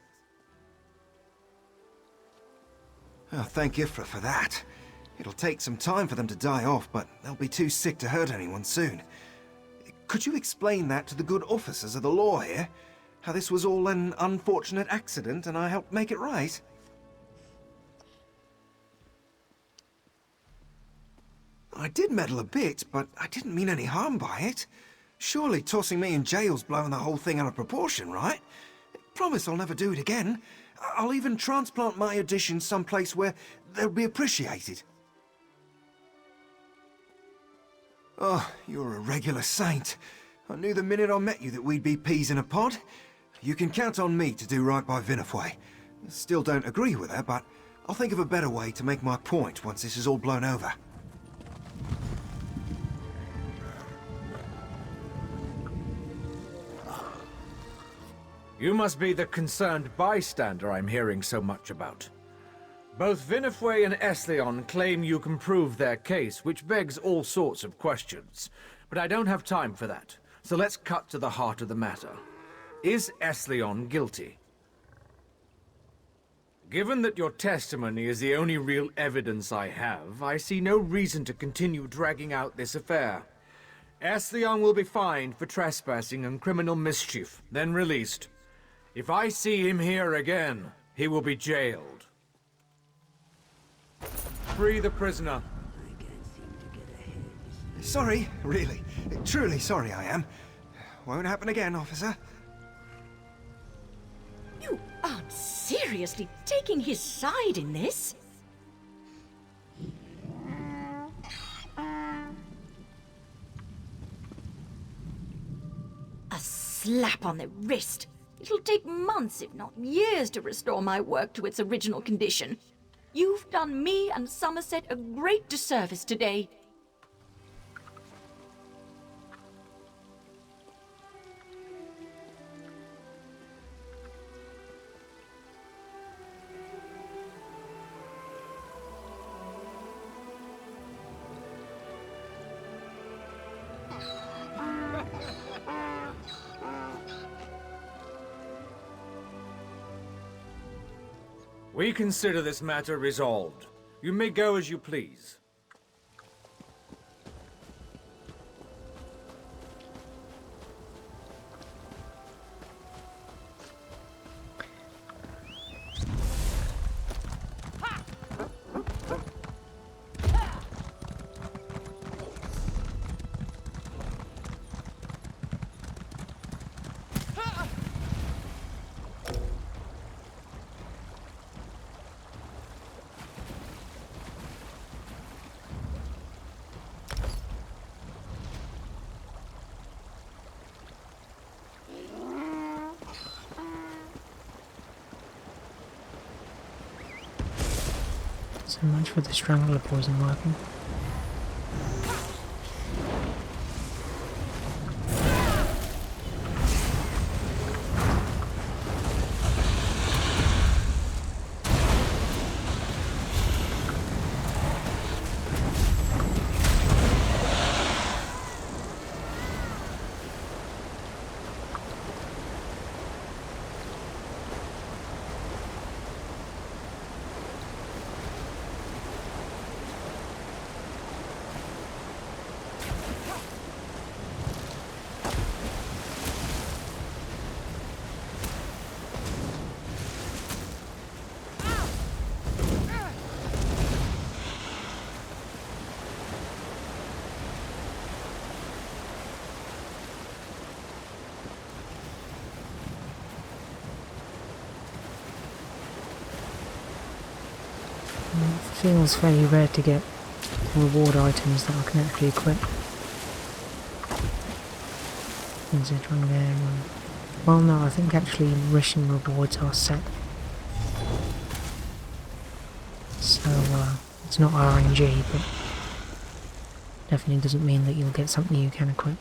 Oh, thank Ifra for that. It'll take some time for them to die off, but they'll be too sick to hurt anyone soon. Could you explain that to the good officers of the law here? How this was all an unfortunate accident and I helped make it right? I did meddle a bit, but I didn't mean any harm by it. Surely tossing me in jail's blowing the whole thing out of proportion, right? Promise I'll never do it again. I'll even transplant my additions someplace where they'll be appreciated. Oh, you're a regular saint. I knew the minute I met you that we'd be peas in a pod. You can count on me to do right by Vinifwe. Still don't agree with her, but I'll think of a better way to make my point once this is all blown over. You must be the concerned bystander I'm hearing so much about. Both Vinifwe and Eslion claim you can prove their case, which begs all sorts of questions. But I don't have time for that, so let's cut to the heart of the matter. Is Eslion guilty? Given that your testimony is the only real evidence I have, I see no reason to continue dragging out this affair. Eslion will be fined for trespassing and criminal mischief, then released. If I see him here again, he will be jailed. Free the prisoner. Sorry, really. Truly sorry I am. Won't happen again, officer. You aren't seriously taking his side in this? A slap on the wrist. It'll take months, if not years, to restore my work to its original condition. You've done me and Somerset a great disservice today. We consider this matter resolved. You may go as you please. So much for the strangler poison working. It feels fairly rare to get reward items that I can actually equip. Considering they're... well no, I think actually mission rewards are set. So it's not RNG, but definitely doesn't mean that you'll get something you can equip.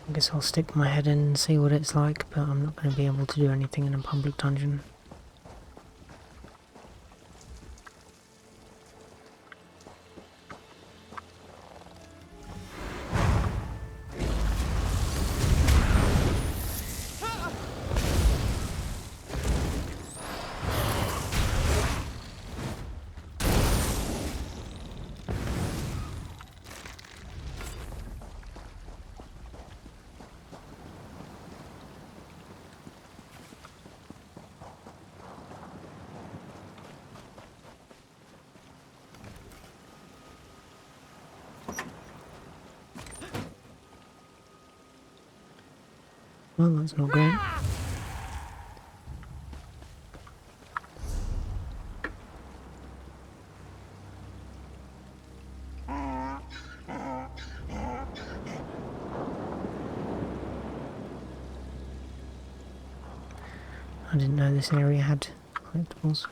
I guess I'll stick my head in and see what it's like, but I'm not going to be able to do anything in a public dungeon. Well, that's not great. I didn't know this area had collectibles.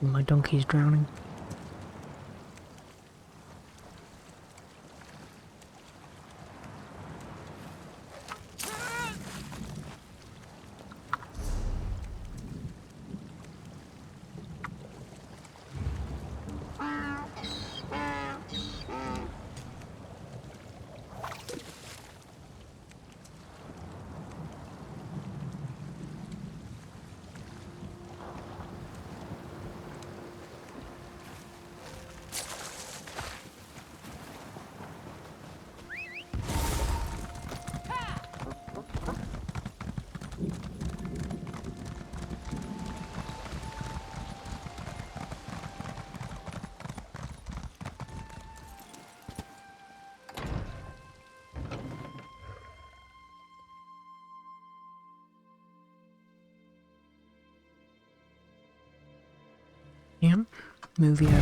My donkey's drowning. Yep, movie over.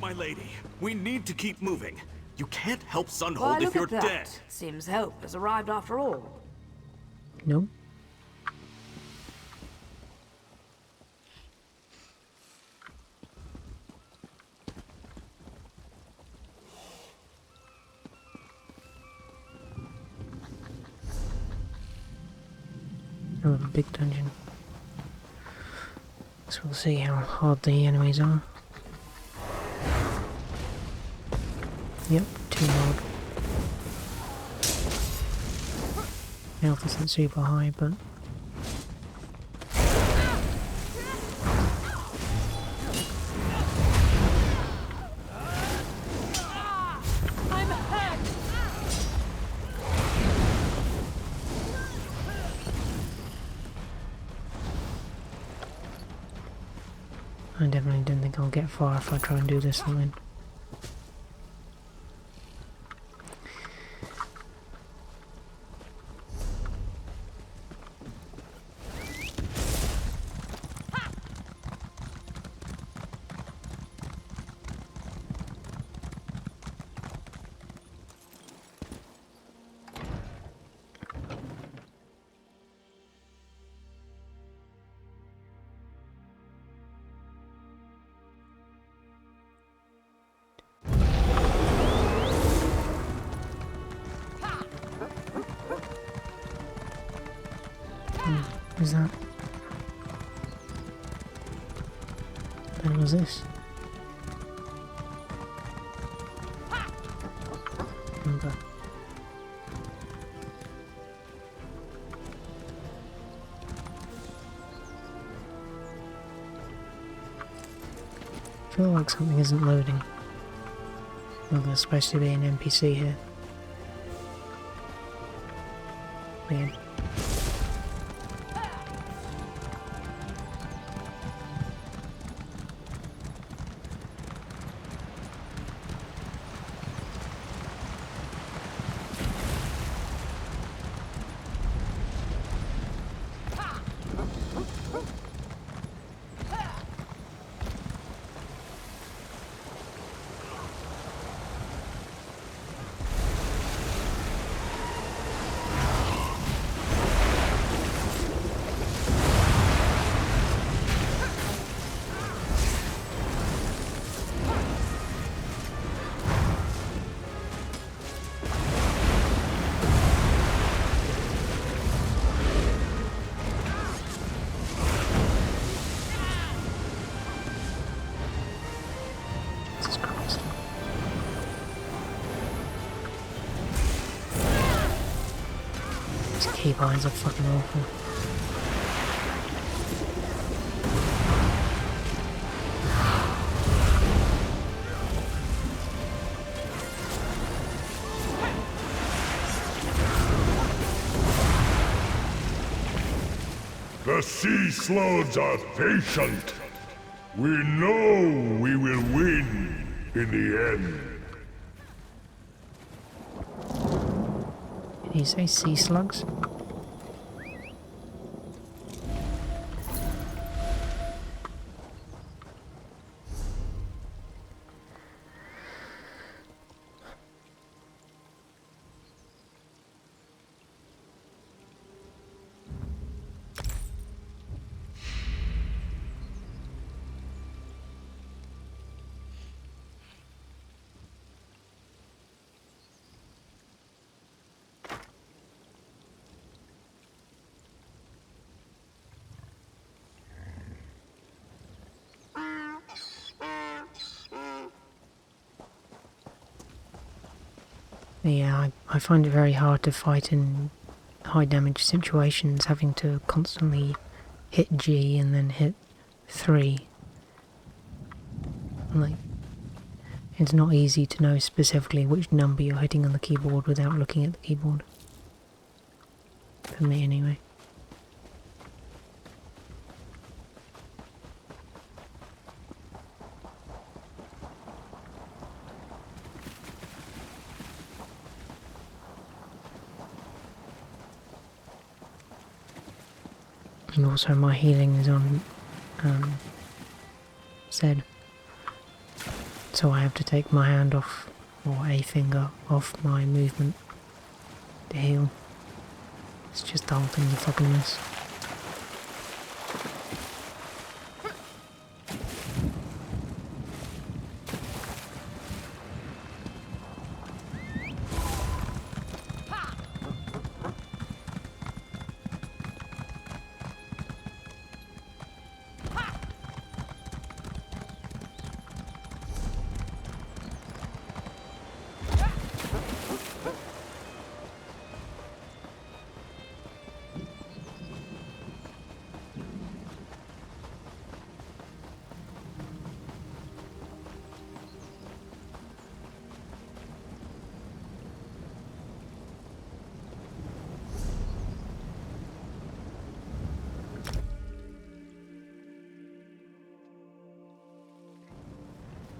My lady, we need to keep moving. You can't help Why, Sunhold if look you're at that. dead. Seems help has arrived after all. No. Another big dungeon. So we'll see how hard the enemies are. Yep, too hard. Health isn't super high, but I'm hurt! I definitely don't think I'll get far if I try and do this line. Who's that? What was this? Remember. I feel like something isn't loading. Well, there's supposed to be an NPC here. Weird. Jesus Christ. These keybinds are fucking awful. The sea sloods are patient. We know we will win in the end. Did he say sea slugs? Yeah, I find it very hard to fight in high damage situations, having to constantly hit G and then hit 3. Like, it's not easy to know specifically which number you're hitting on the keyboard without looking at the keyboard. For me, anyway. And also my healing is on Z. So I have to take my hand off, or a finger off my movement to heal. It's just the whole thing's a fucking mess.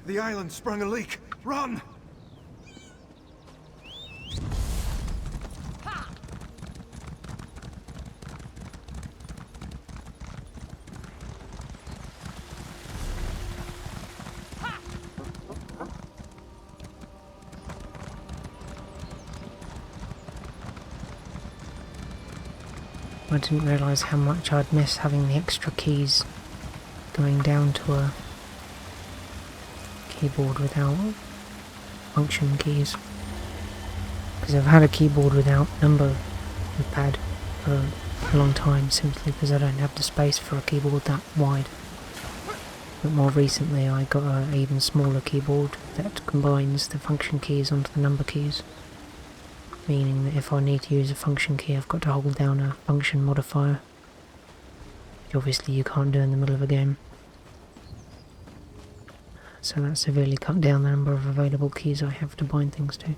The island sprung a leak. Run! I didn't realise how much I'd miss having the extra keys going down to a keyboard without function keys. Because I've had a keyboard without number pad for a long time, simply because I don't have the space for a keyboard that wide. But more recently I got an even smaller keyboard that combines the function keys onto the number keys. Meaning that if I need to use a function key, I've got to hold down a function modifier, which obviously you can't do in the middle of a game. So that severely cut down the number of available keys I have to bind things to.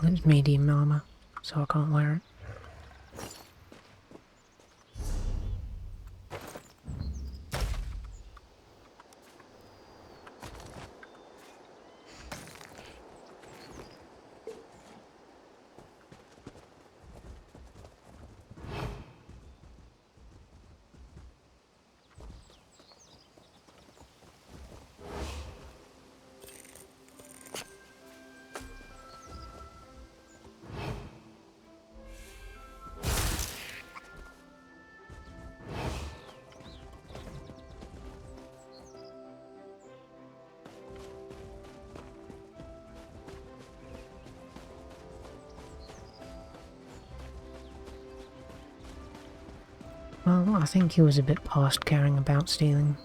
Well, it's medium armor, so I can't wear it. Well, I think he was a bit past caring about stealing.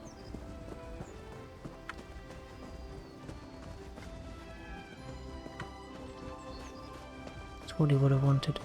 That's what he would have wanted.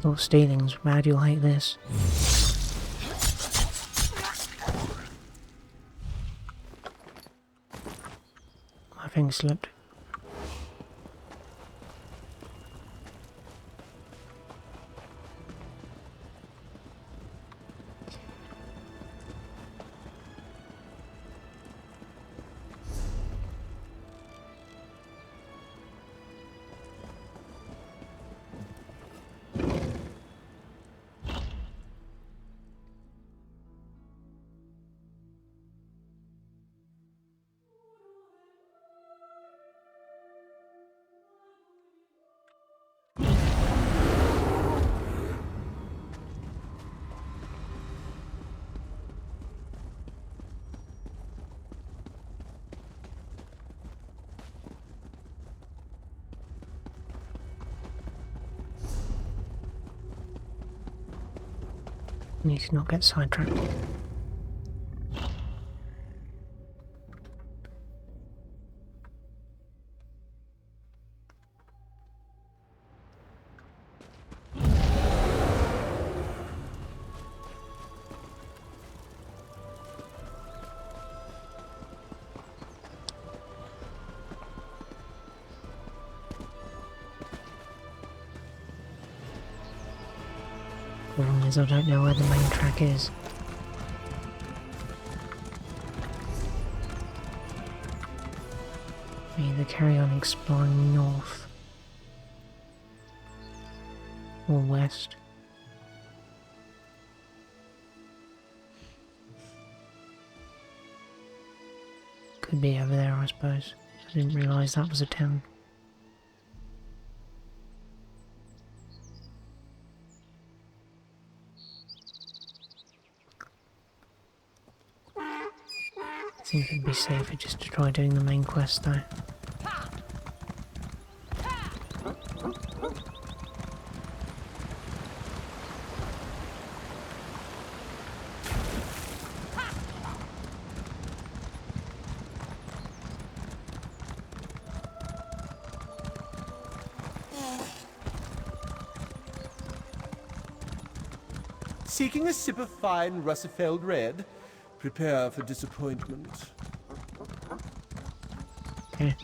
Thought stealing's bad, you'll hate this. My finger slipped. Need to not get sidetracked. The problem is I don't know where the main track is. We either carry on exploring north or west. Could be over there, I suppose. I didn't realise that was a town. I think it'd be safer just to try doing the main quest though. Seeking a sip of fine Russifeld red? Prepare for disappointment. Okay.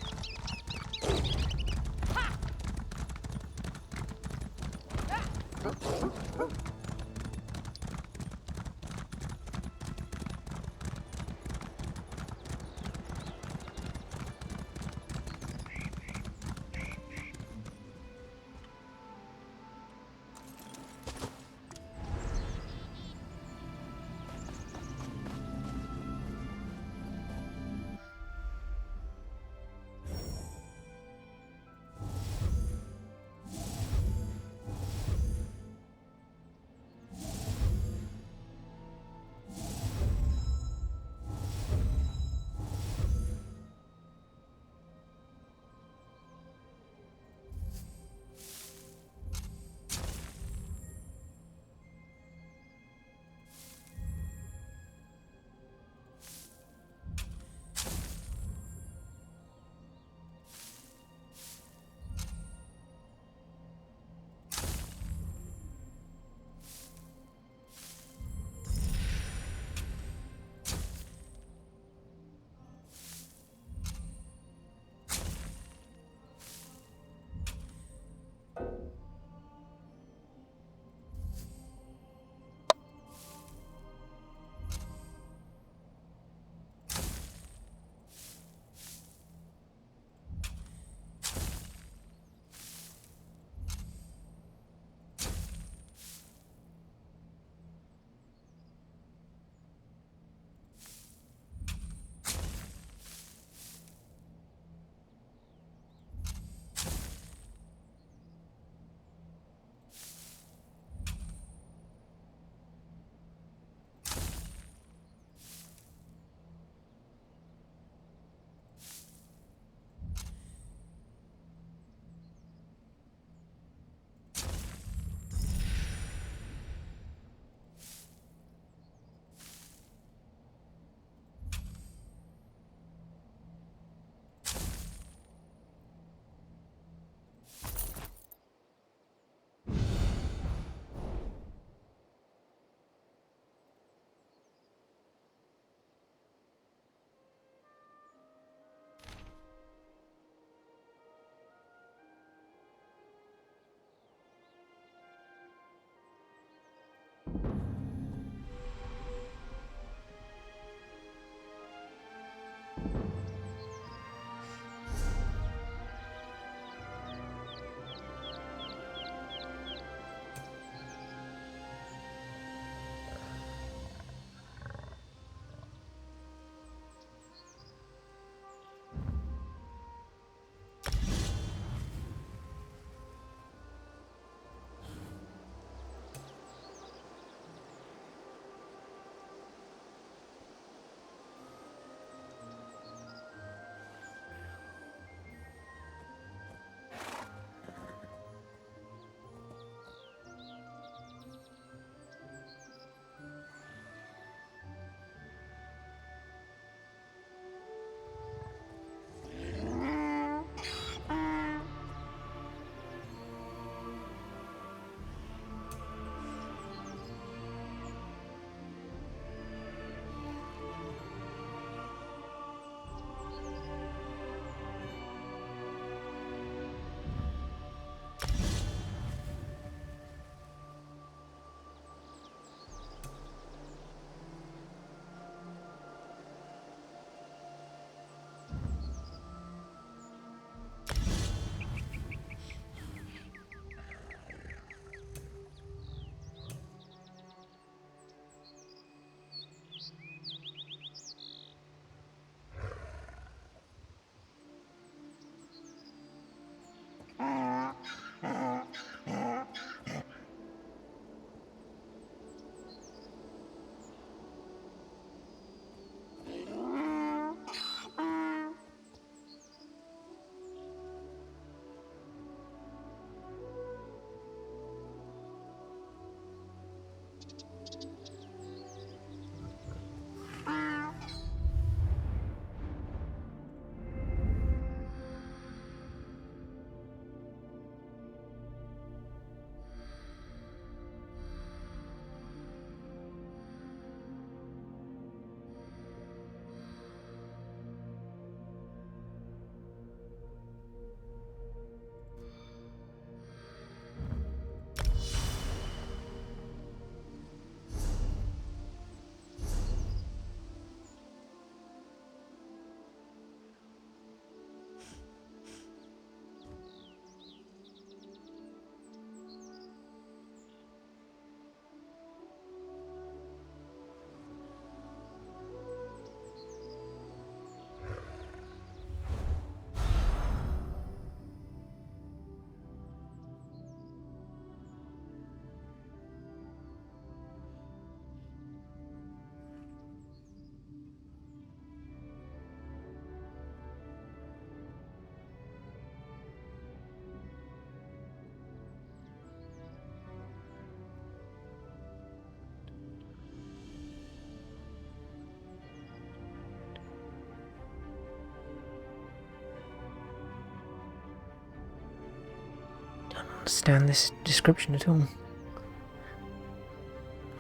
understand this description at all.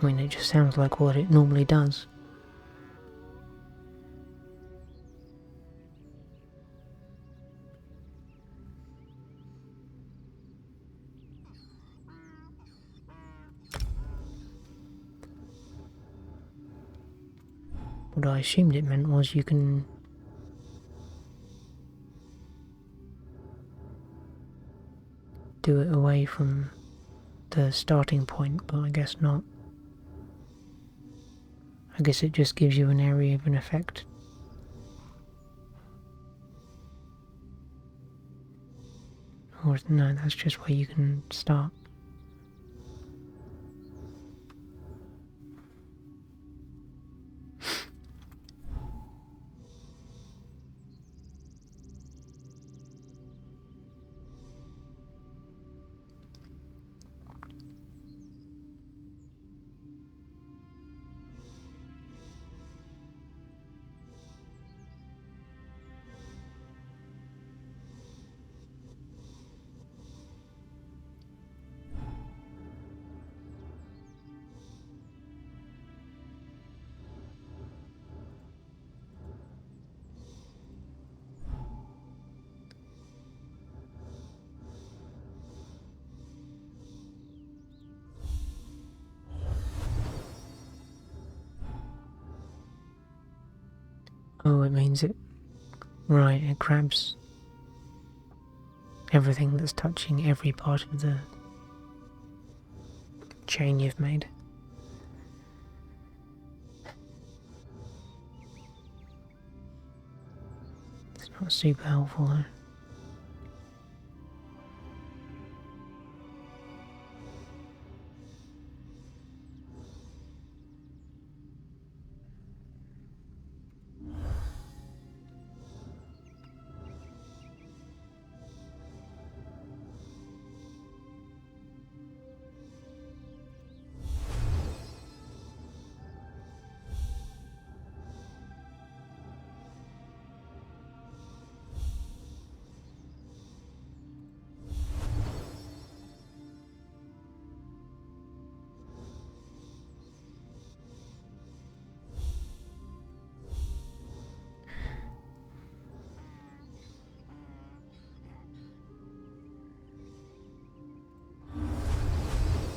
I mean, it just sounds like what it normally does. What I assumed it meant was you can do it away from the starting point, but I guess not. I guess it just gives you an area of an effect. Or no, that's just where you can start. Oh, it means it... Right, it grabs everything that's touching every part of the chain you've made. It's not super helpful though.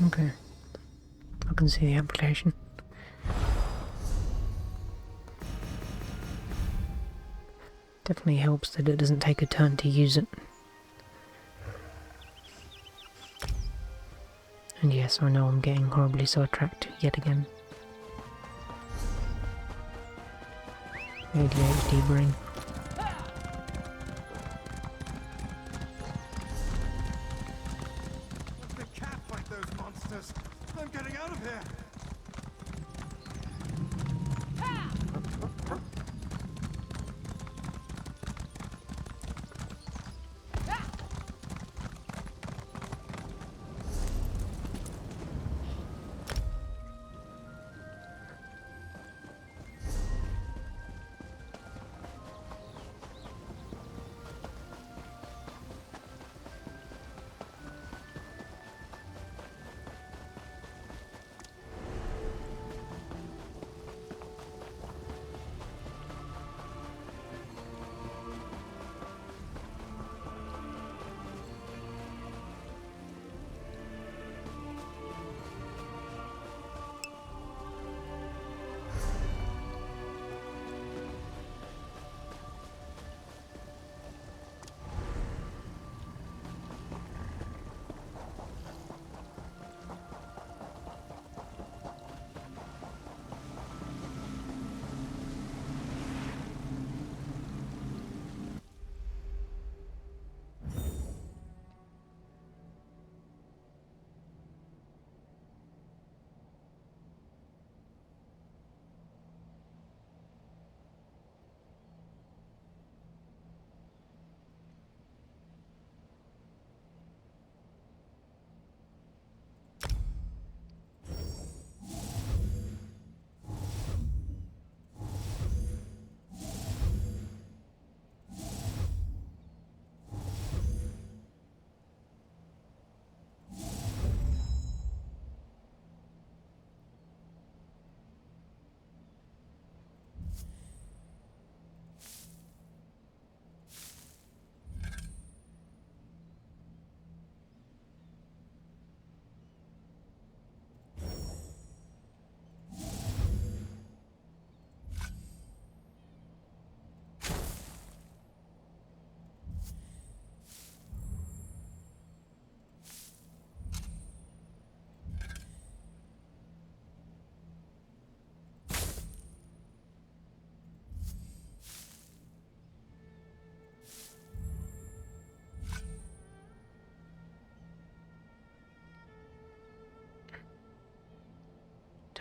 Okay, I can see the application. Definitely helps that it doesn't take a turn to use it. And yes, I know I'm getting horribly sidetracked yet again. ADHD brain. We can't fight those monsters. I'm getting out of here.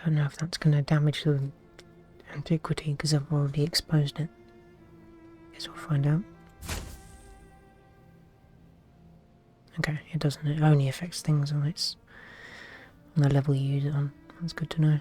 Don't know if that's going to damage the antiquity because I've already exposed it. Guess we'll find out. Okay, it doesn't. It only affects things on the level you use it on. That's good to know.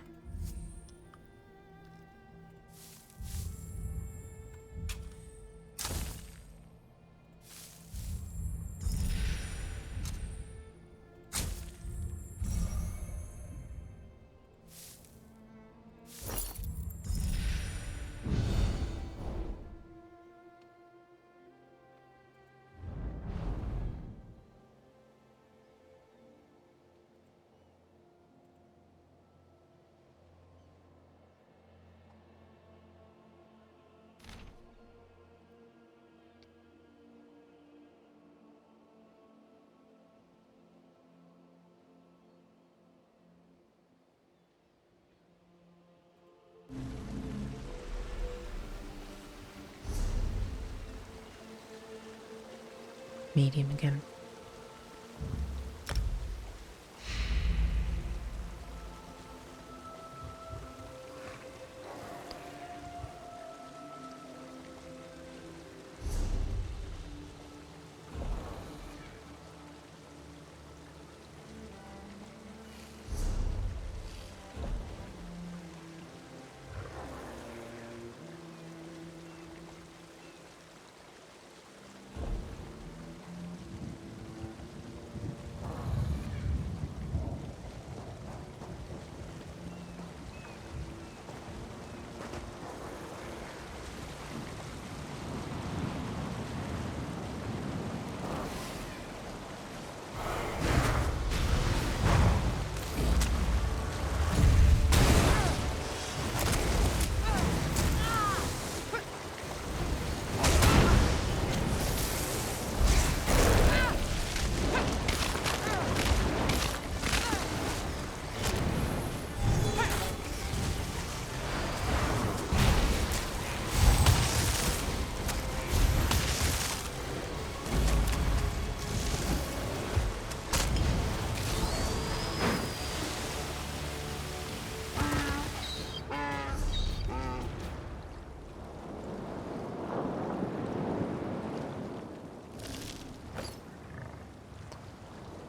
Medium again.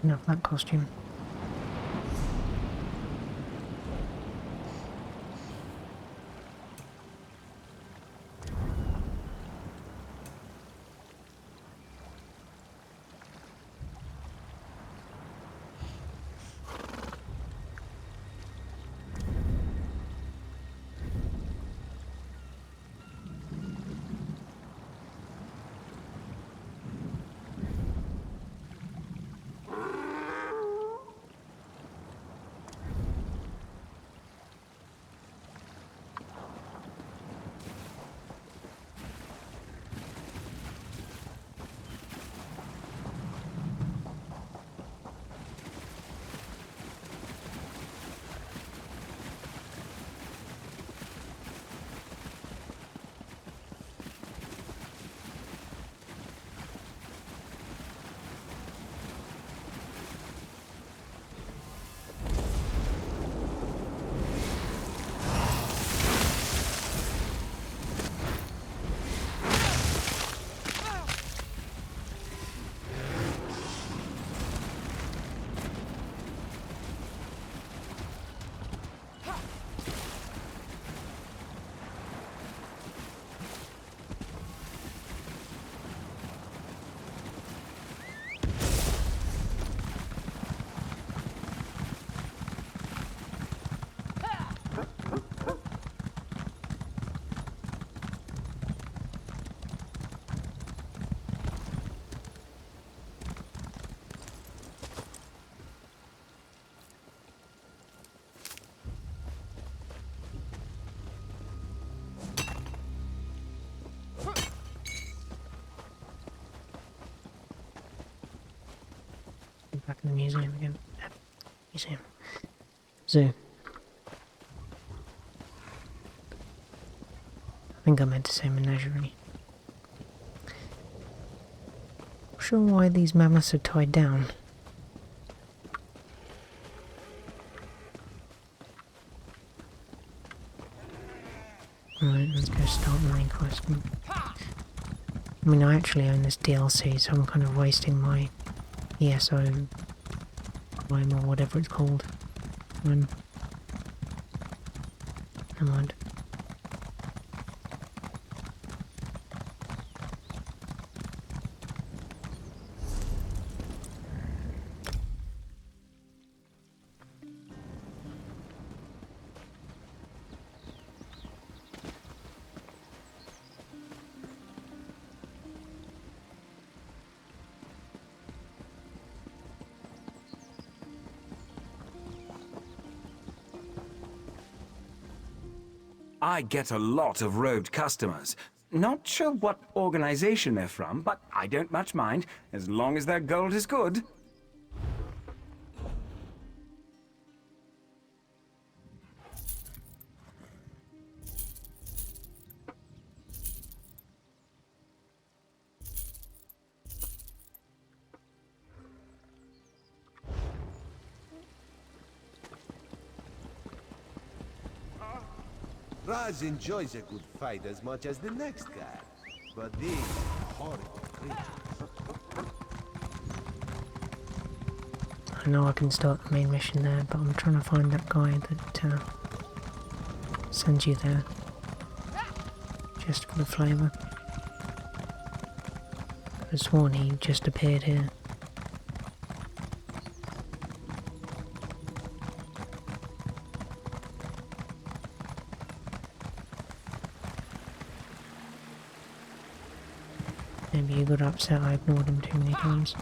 Enough that costume. Back in the museum again. Museum. Zoo. I think I meant to say menagerie. Not sure why these mammoths are tied down. Alright, let's go start the main quest. I mean, I actually own this DLC, so I'm kind of wasting my ESO time or whatever it's called. Never mind. I get a lot of robed customers. Not sure what organization they're from, but I don't much mind, as long as their gold is good. Raj enjoys a good fight as much as the next guy. But these horrible creatures. I know I can start the main mission there, but I'm trying to find that guy that sends you there. Just for the flavour. I could have sworn he just appeared here. Maybe you got upset I ignored him too many times.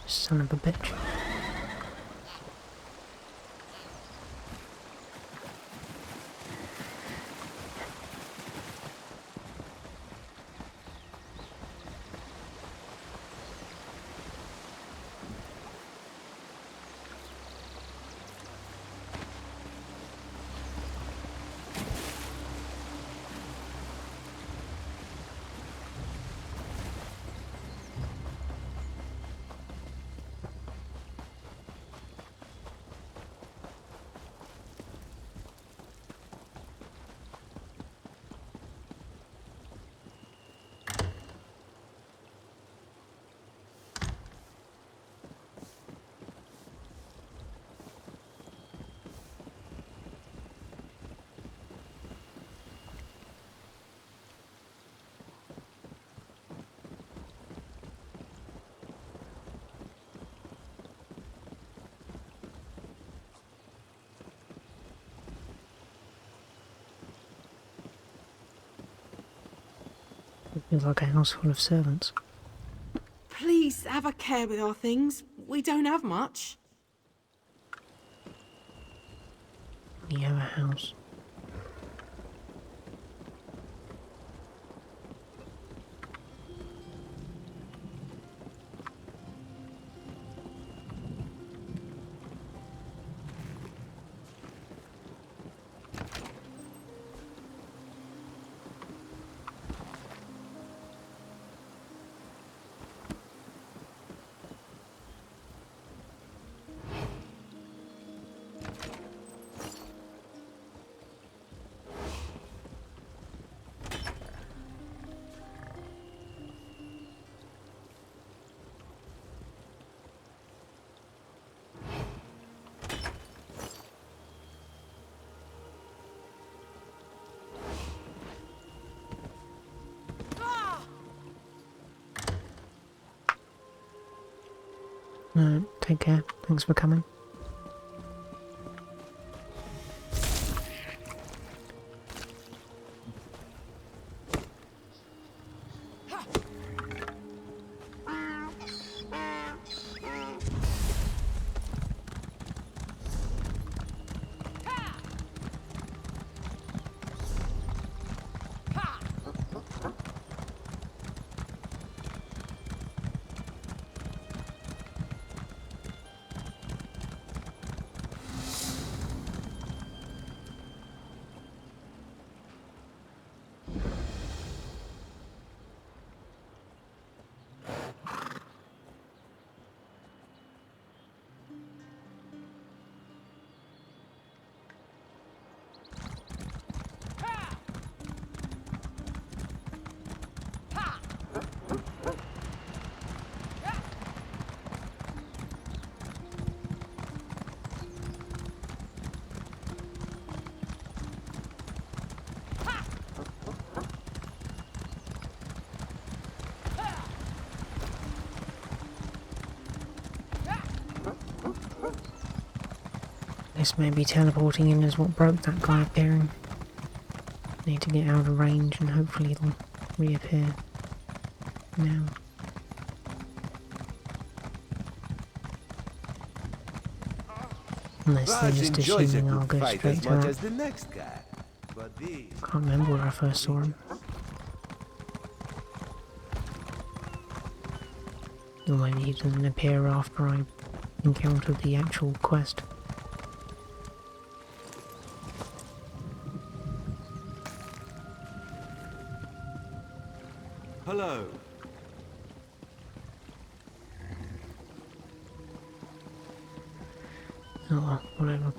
Son of a bitch. It feels like a house full of servants. Please have a care with our things. We don't have much. We have a house. No, take care. Thanks for coming. This may be teleporting in as what broke that guy appearing. Need to get out of range and hopefully it'll reappear now. Unless they're just assuming I'll go straight to that. The next guy. But these... Can't remember where I first saw him. Or maybe he doesn't appear after I encountered the actual quest. Hello. Oh well, whatever.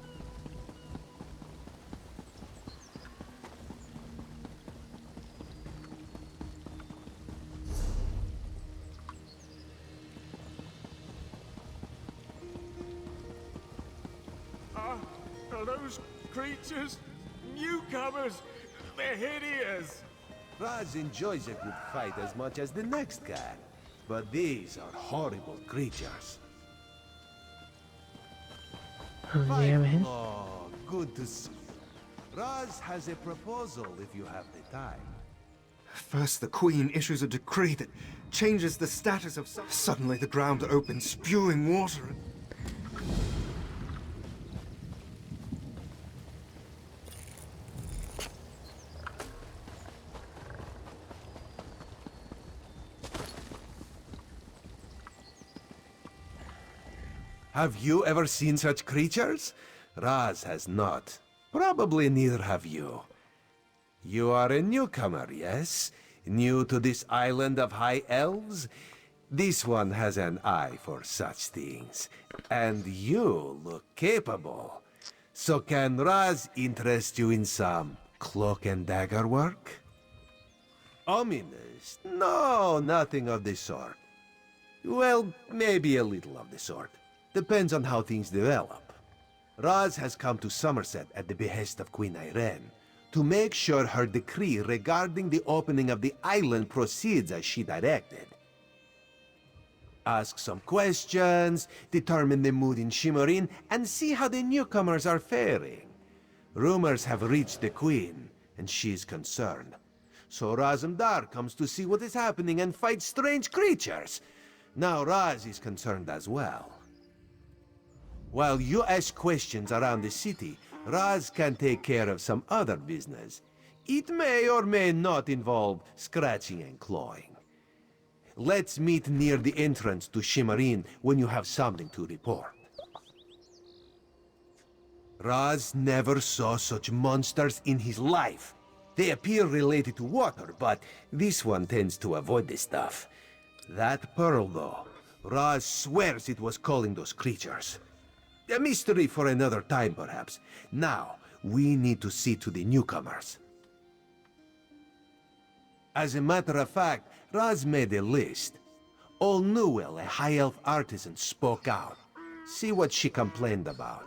Are those creatures newcomers? They're hideous. Raz enjoys a good fight as much as the next guy. But these are horrible creatures. Oh, is he over here? Oh, good to see you. Raz has a proposal if you have the time. First, the Queen issues a decree that changes the status of... Suddenly, the ground opens, spewing water. Have you ever seen such creatures? Raz has not. Probably neither have you. You are a newcomer, yes? New to this island of high elves? This one has an eye for such things. And you look capable. So can Raz interest you in some cloak and dagger work? Ominous? No, nothing of the sort. Well, maybe a little of the sort. Depends on how things develop. Raz has come to Somerset at the behest of Queen Irene to make sure her decree regarding the opening of the island proceeds as she directed. Ask some questions, determine the mood in Shimmerin, and see how the newcomers are faring. Rumors have reached the Queen, and she is concerned. So Razumdar comes to see what is happening and fight strange creatures. Now Raz is concerned as well. While you ask questions around the city, Raz can take care of some other business. It may or may not involve scratching and clawing. Let's meet near the entrance to Shimmerin when you have something to report. Raz never saw such monsters in his life. They appear related to water, but this one tends to avoid this stuff. That pearl, though, Raz swears it was calling those creatures. A mystery for another time, perhaps. Now, we need to see to the newcomers. As a matter of fact, Raz made a list. Old Newell, a high elf artisan, spoke out. See what she complained about.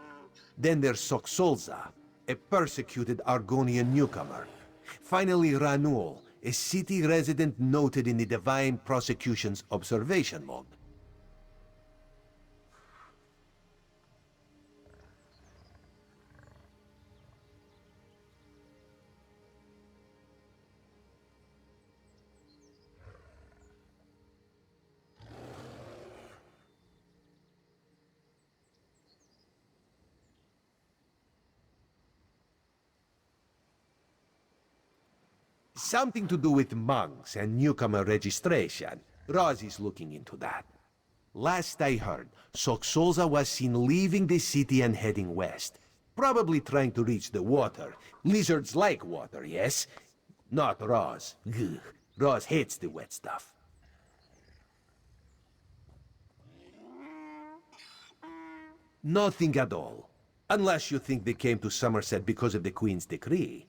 Then there's Soxolza, a persecuted Argonian newcomer. Finally, Ranul, a city resident noted in the Divine Prosecution's observation log. Something to do with monks and newcomer registration. Raz is looking into that. Last I heard, Soxolza was seen leaving the city and heading west. Probably trying to reach the water. Lizards like water, yes? Not Raz. Ugh. Raz hates the wet stuff. Nothing at all. Unless you think they came to Somerset because of the Queen's decree.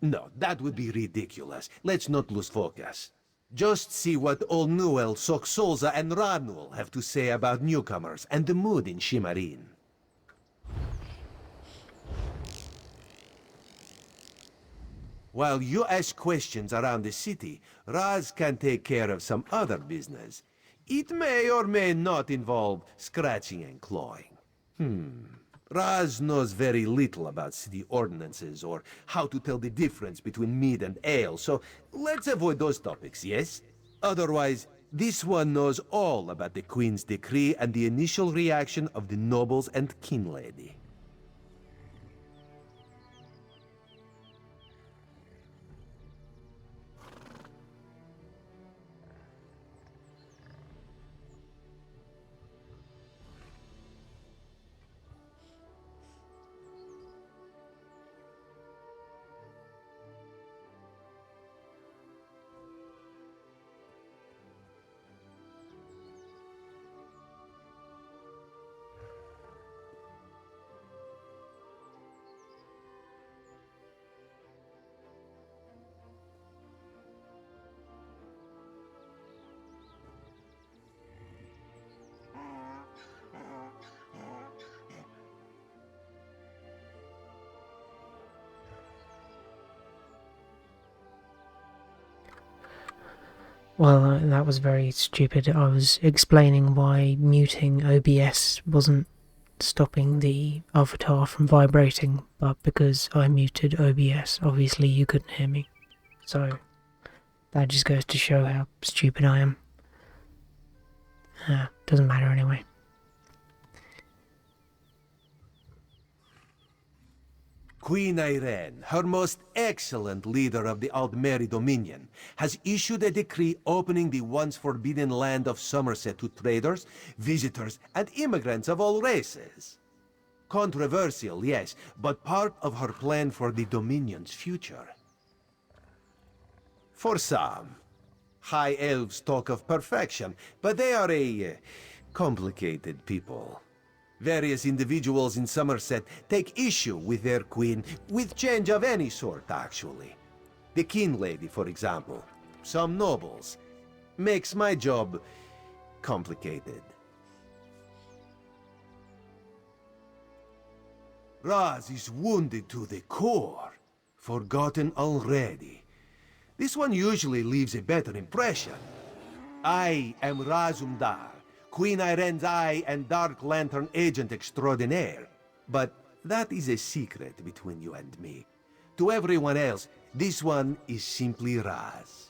No, that would be ridiculous. Let's not lose focus. Just see what old Newell, Soxolza, and Ranul have to say about newcomers and the mood in Shimmerin. While you ask questions around the city, Raz can take care of some other business. It may or may not involve scratching and clawing. Raz knows very little about city ordinances or how to tell the difference between mead and ale, so let's avoid those topics, yes? Otherwise, this one knows all about the Queen's decree and the initial reaction of the nobles and king lady. Well, that was very stupid. I was explaining why muting OBS wasn't stopping the avatar from vibrating, but because I muted OBS, obviously you couldn't hear me. So, that just goes to show how stupid I am. Doesn't matter anyway. Queen Irene, her most excellent leader of the Aldmeri Dominion, has issued a decree opening the once forbidden land of Somerset to traders, visitors, and immigrants of all races. Controversial, yes, but part of her plan for the Dominion's future. For some, High Elves talk of perfection, but they are a complicated people. Various individuals in Somerset take issue with their queen, with change of any sort, actually. The king lady, for example, some nobles. Makes my job complicated. Raz is wounded to the core, forgotten already. This one usually leaves a better impression. I am Razumdar, Queen Irene's Eye and Dark Lantern Agent Extraordinaire. But that is a secret between you and me. To everyone else, this one is simply Raz.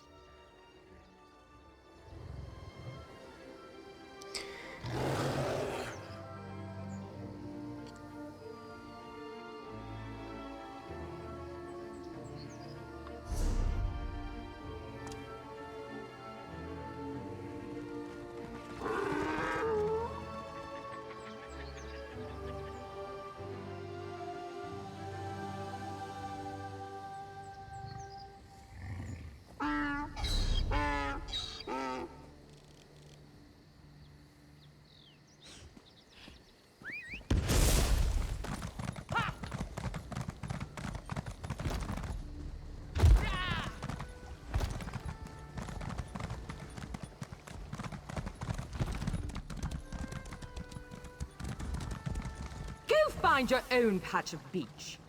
Find your own patch of beach.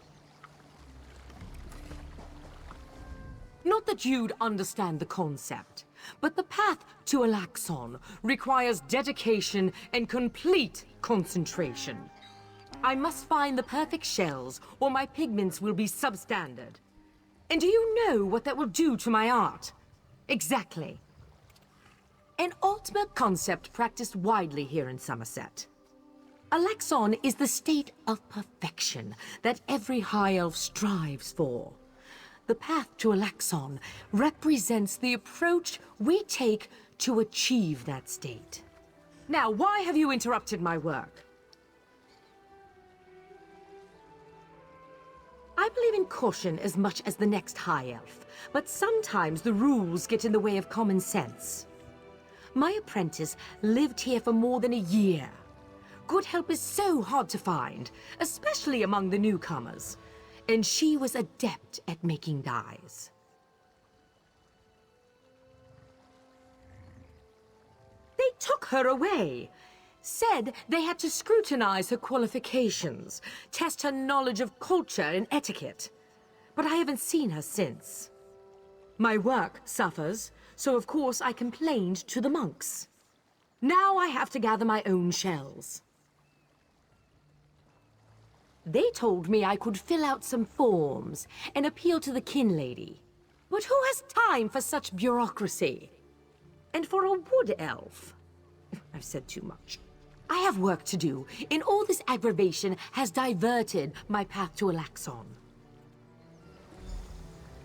Not that you'd understand the concept, but the path to Alaxon requires dedication and complete concentration. I must find the perfect shells, or my pigments will be substandard. And do you know what that will do to my art? Exactly. An ultimate concept practiced widely here in Somerset. Alaxon is the state of perfection that every High Elf strives for. The path to Alaxon represents the approach we take to achieve that state. Now, why have you interrupted my work? I believe in caution as much as the next High Elf, but sometimes the rules get in the way of common sense. My apprentice lived here for more than a year. Good help is so hard to find, especially among the newcomers. And she was adept at making dyes. They took her away. Said they had to scrutinize her qualifications, test her knowledge of culture and etiquette. But I haven't seen her since. My work suffers, so of course I complained to the monks. Now I have to gather my own shells. They told me I could fill out some forms and appeal to the kin lady. But who has time for such bureaucracy? And for a wood elf? I've said too much. I have work to do, and all this aggravation has diverted my path to Alaxon.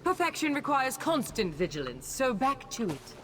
Perfection requires constant vigilance, so back to it.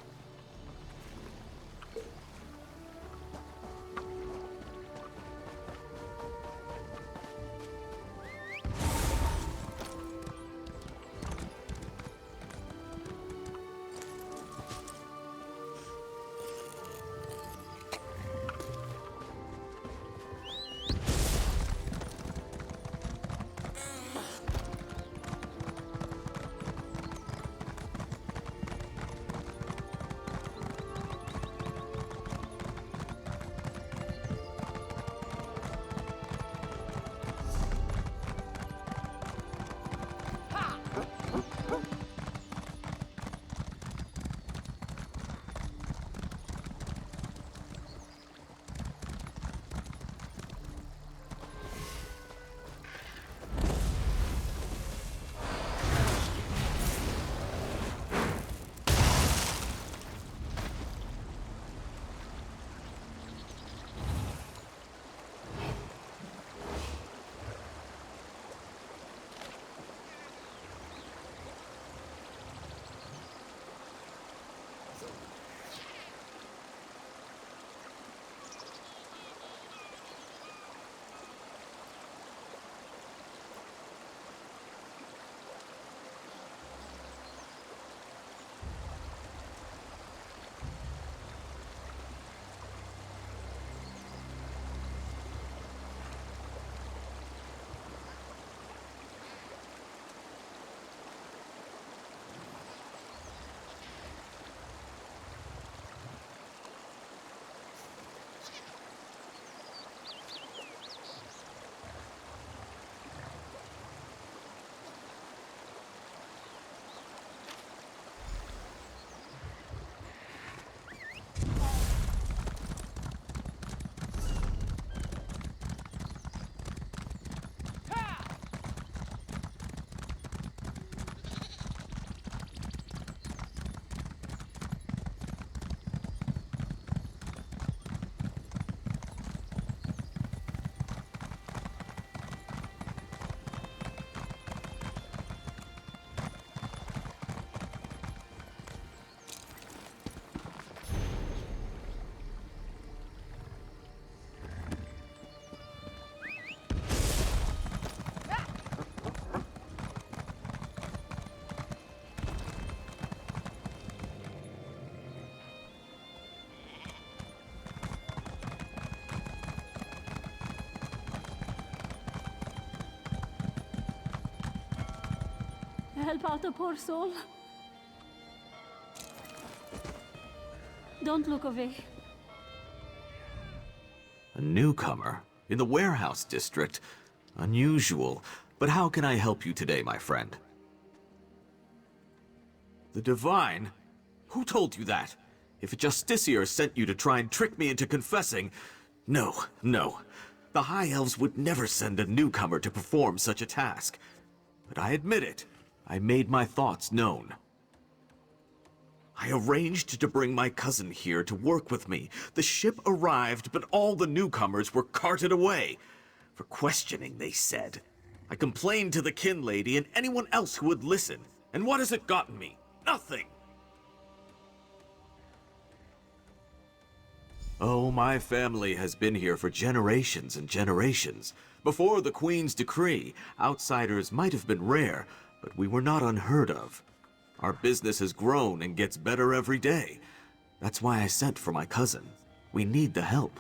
Help out a poor soul. Don't look away. A newcomer? In the warehouse district? Unusual. But how can I help you today, my friend? The Divine? Who told you that? If a Justiciar sent you to try and trick me into confessing... No, no. The High Elves would never send a newcomer to perform such a task. But I admit it. I made my thoughts known. I arranged to bring my cousin here to work with me. The ship arrived, but all the newcomers were carted away. For questioning, they said. I complained to the kin lady and anyone else who would listen. And what has it gotten me? Nothing! Oh, my family has been here for generations and generations. Before the Queen's decree, outsiders might have been rare, but we were not unheard of. Our business has grown and gets better every day. That's why I sent for my cousin. We need the help.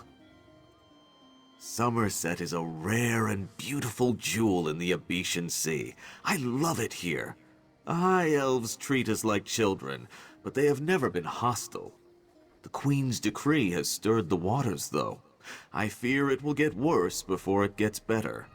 Somerset is a rare and beautiful jewel in the Abetian Sea. I love it here. The High Elves treat us like children, but they have never been hostile. The Queen's decree has stirred the waters, though. I fear it will get worse before it gets better.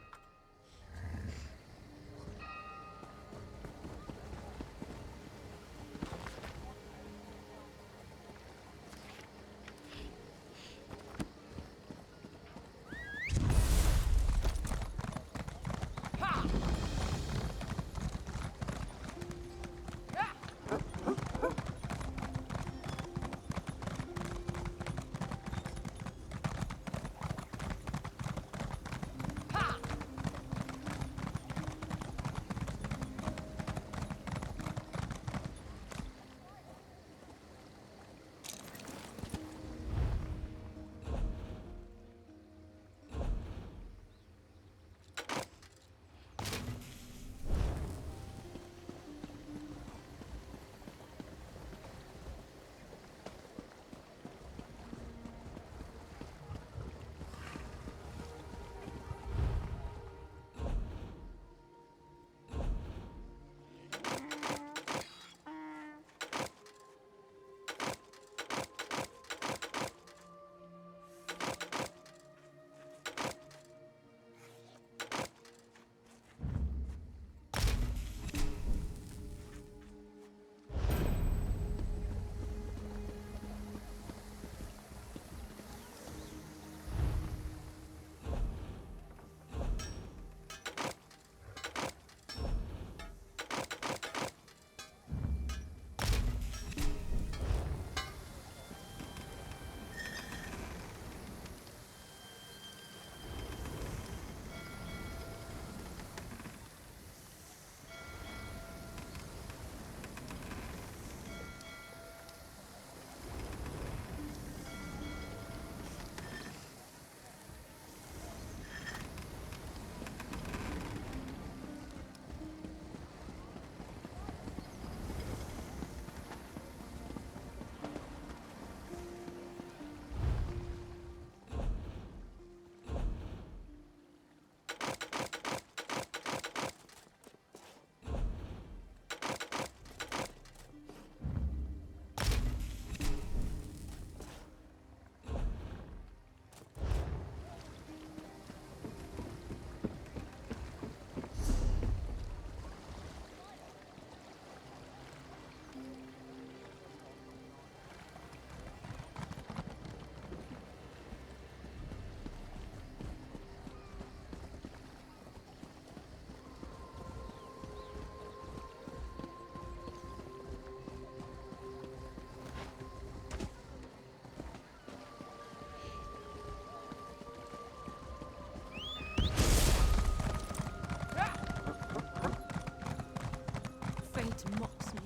mocks me.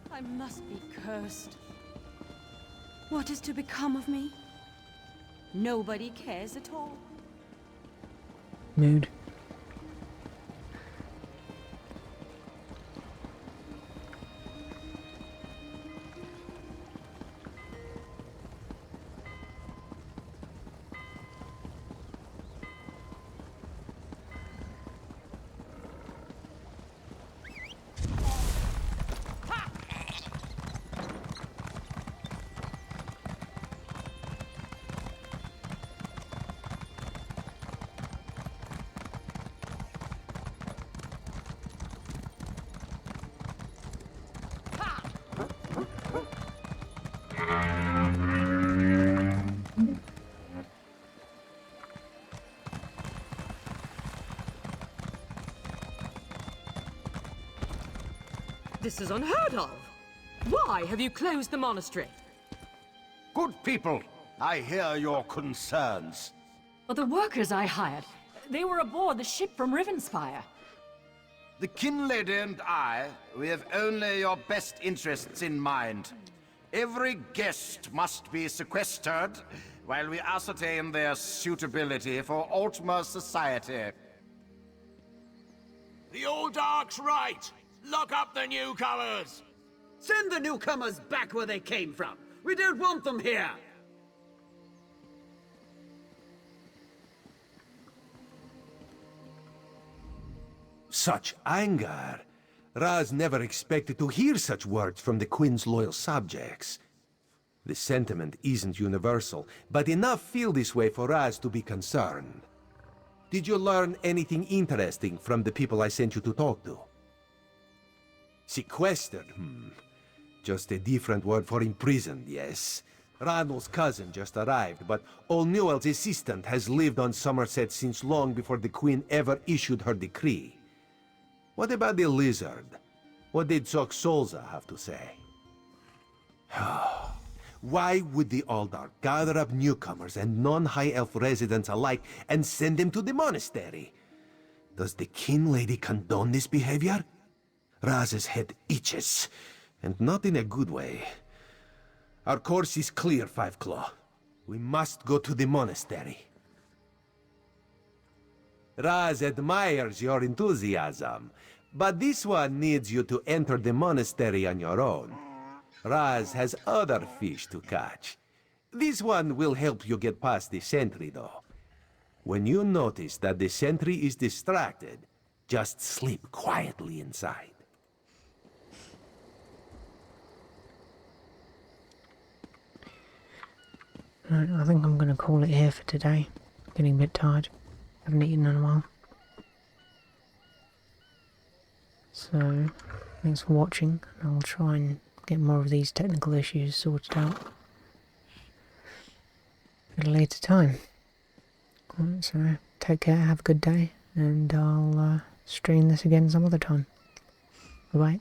I must be cursed. What is to become of me? Nobody cares at all. Mood. This is unheard of! Why have you closed the monastery? Good people, I hear your concerns. Well, the workers I hired, they were aboard the ship from Rivenspire. The kin lady and I, we have only your best interests in mind. Every guest must be sequestered while we ascertain their suitability for Altmer society. The old Dark's right! Lock up the newcomers! Send the newcomers back where they came from. We don't want them here. Such anger. Raz never expected to hear such words from the Queen's loyal subjects. The sentiment isn't universal, but enough feel this way for Raz to be concerned. Did you learn anything interesting from the people I sent you to talk to? Sequestered, Just a different word for imprisoned, yes. Ranul's cousin just arrived, but O'Newell's assistant has lived on Somerset since long before the Queen ever issued her decree. What about the lizard? What did Soxolza have to say? Why would the Aldar gather up newcomers and non-High Elf residents alike and send them to the monastery? Does the kin lady condone this behavior? Raz's head itches, and not in a good way. Our course is clear, Five Claw. We must go to the monastery. Raz admires your enthusiasm, but this one needs you to enter the monastery on your own. Raz has other fish to catch. This one will help you get past the sentry, though. When you notice that the sentry is distracted, just sleep quietly inside. Right, I think I'm going to call it here for today. Getting a bit tired. Haven't eaten in a while. So, thanks for watching. I'll try and get more of these technical issues sorted out at a later time. Right, so, take care, have a good day, and I'll stream this again some other time. Bye-bye.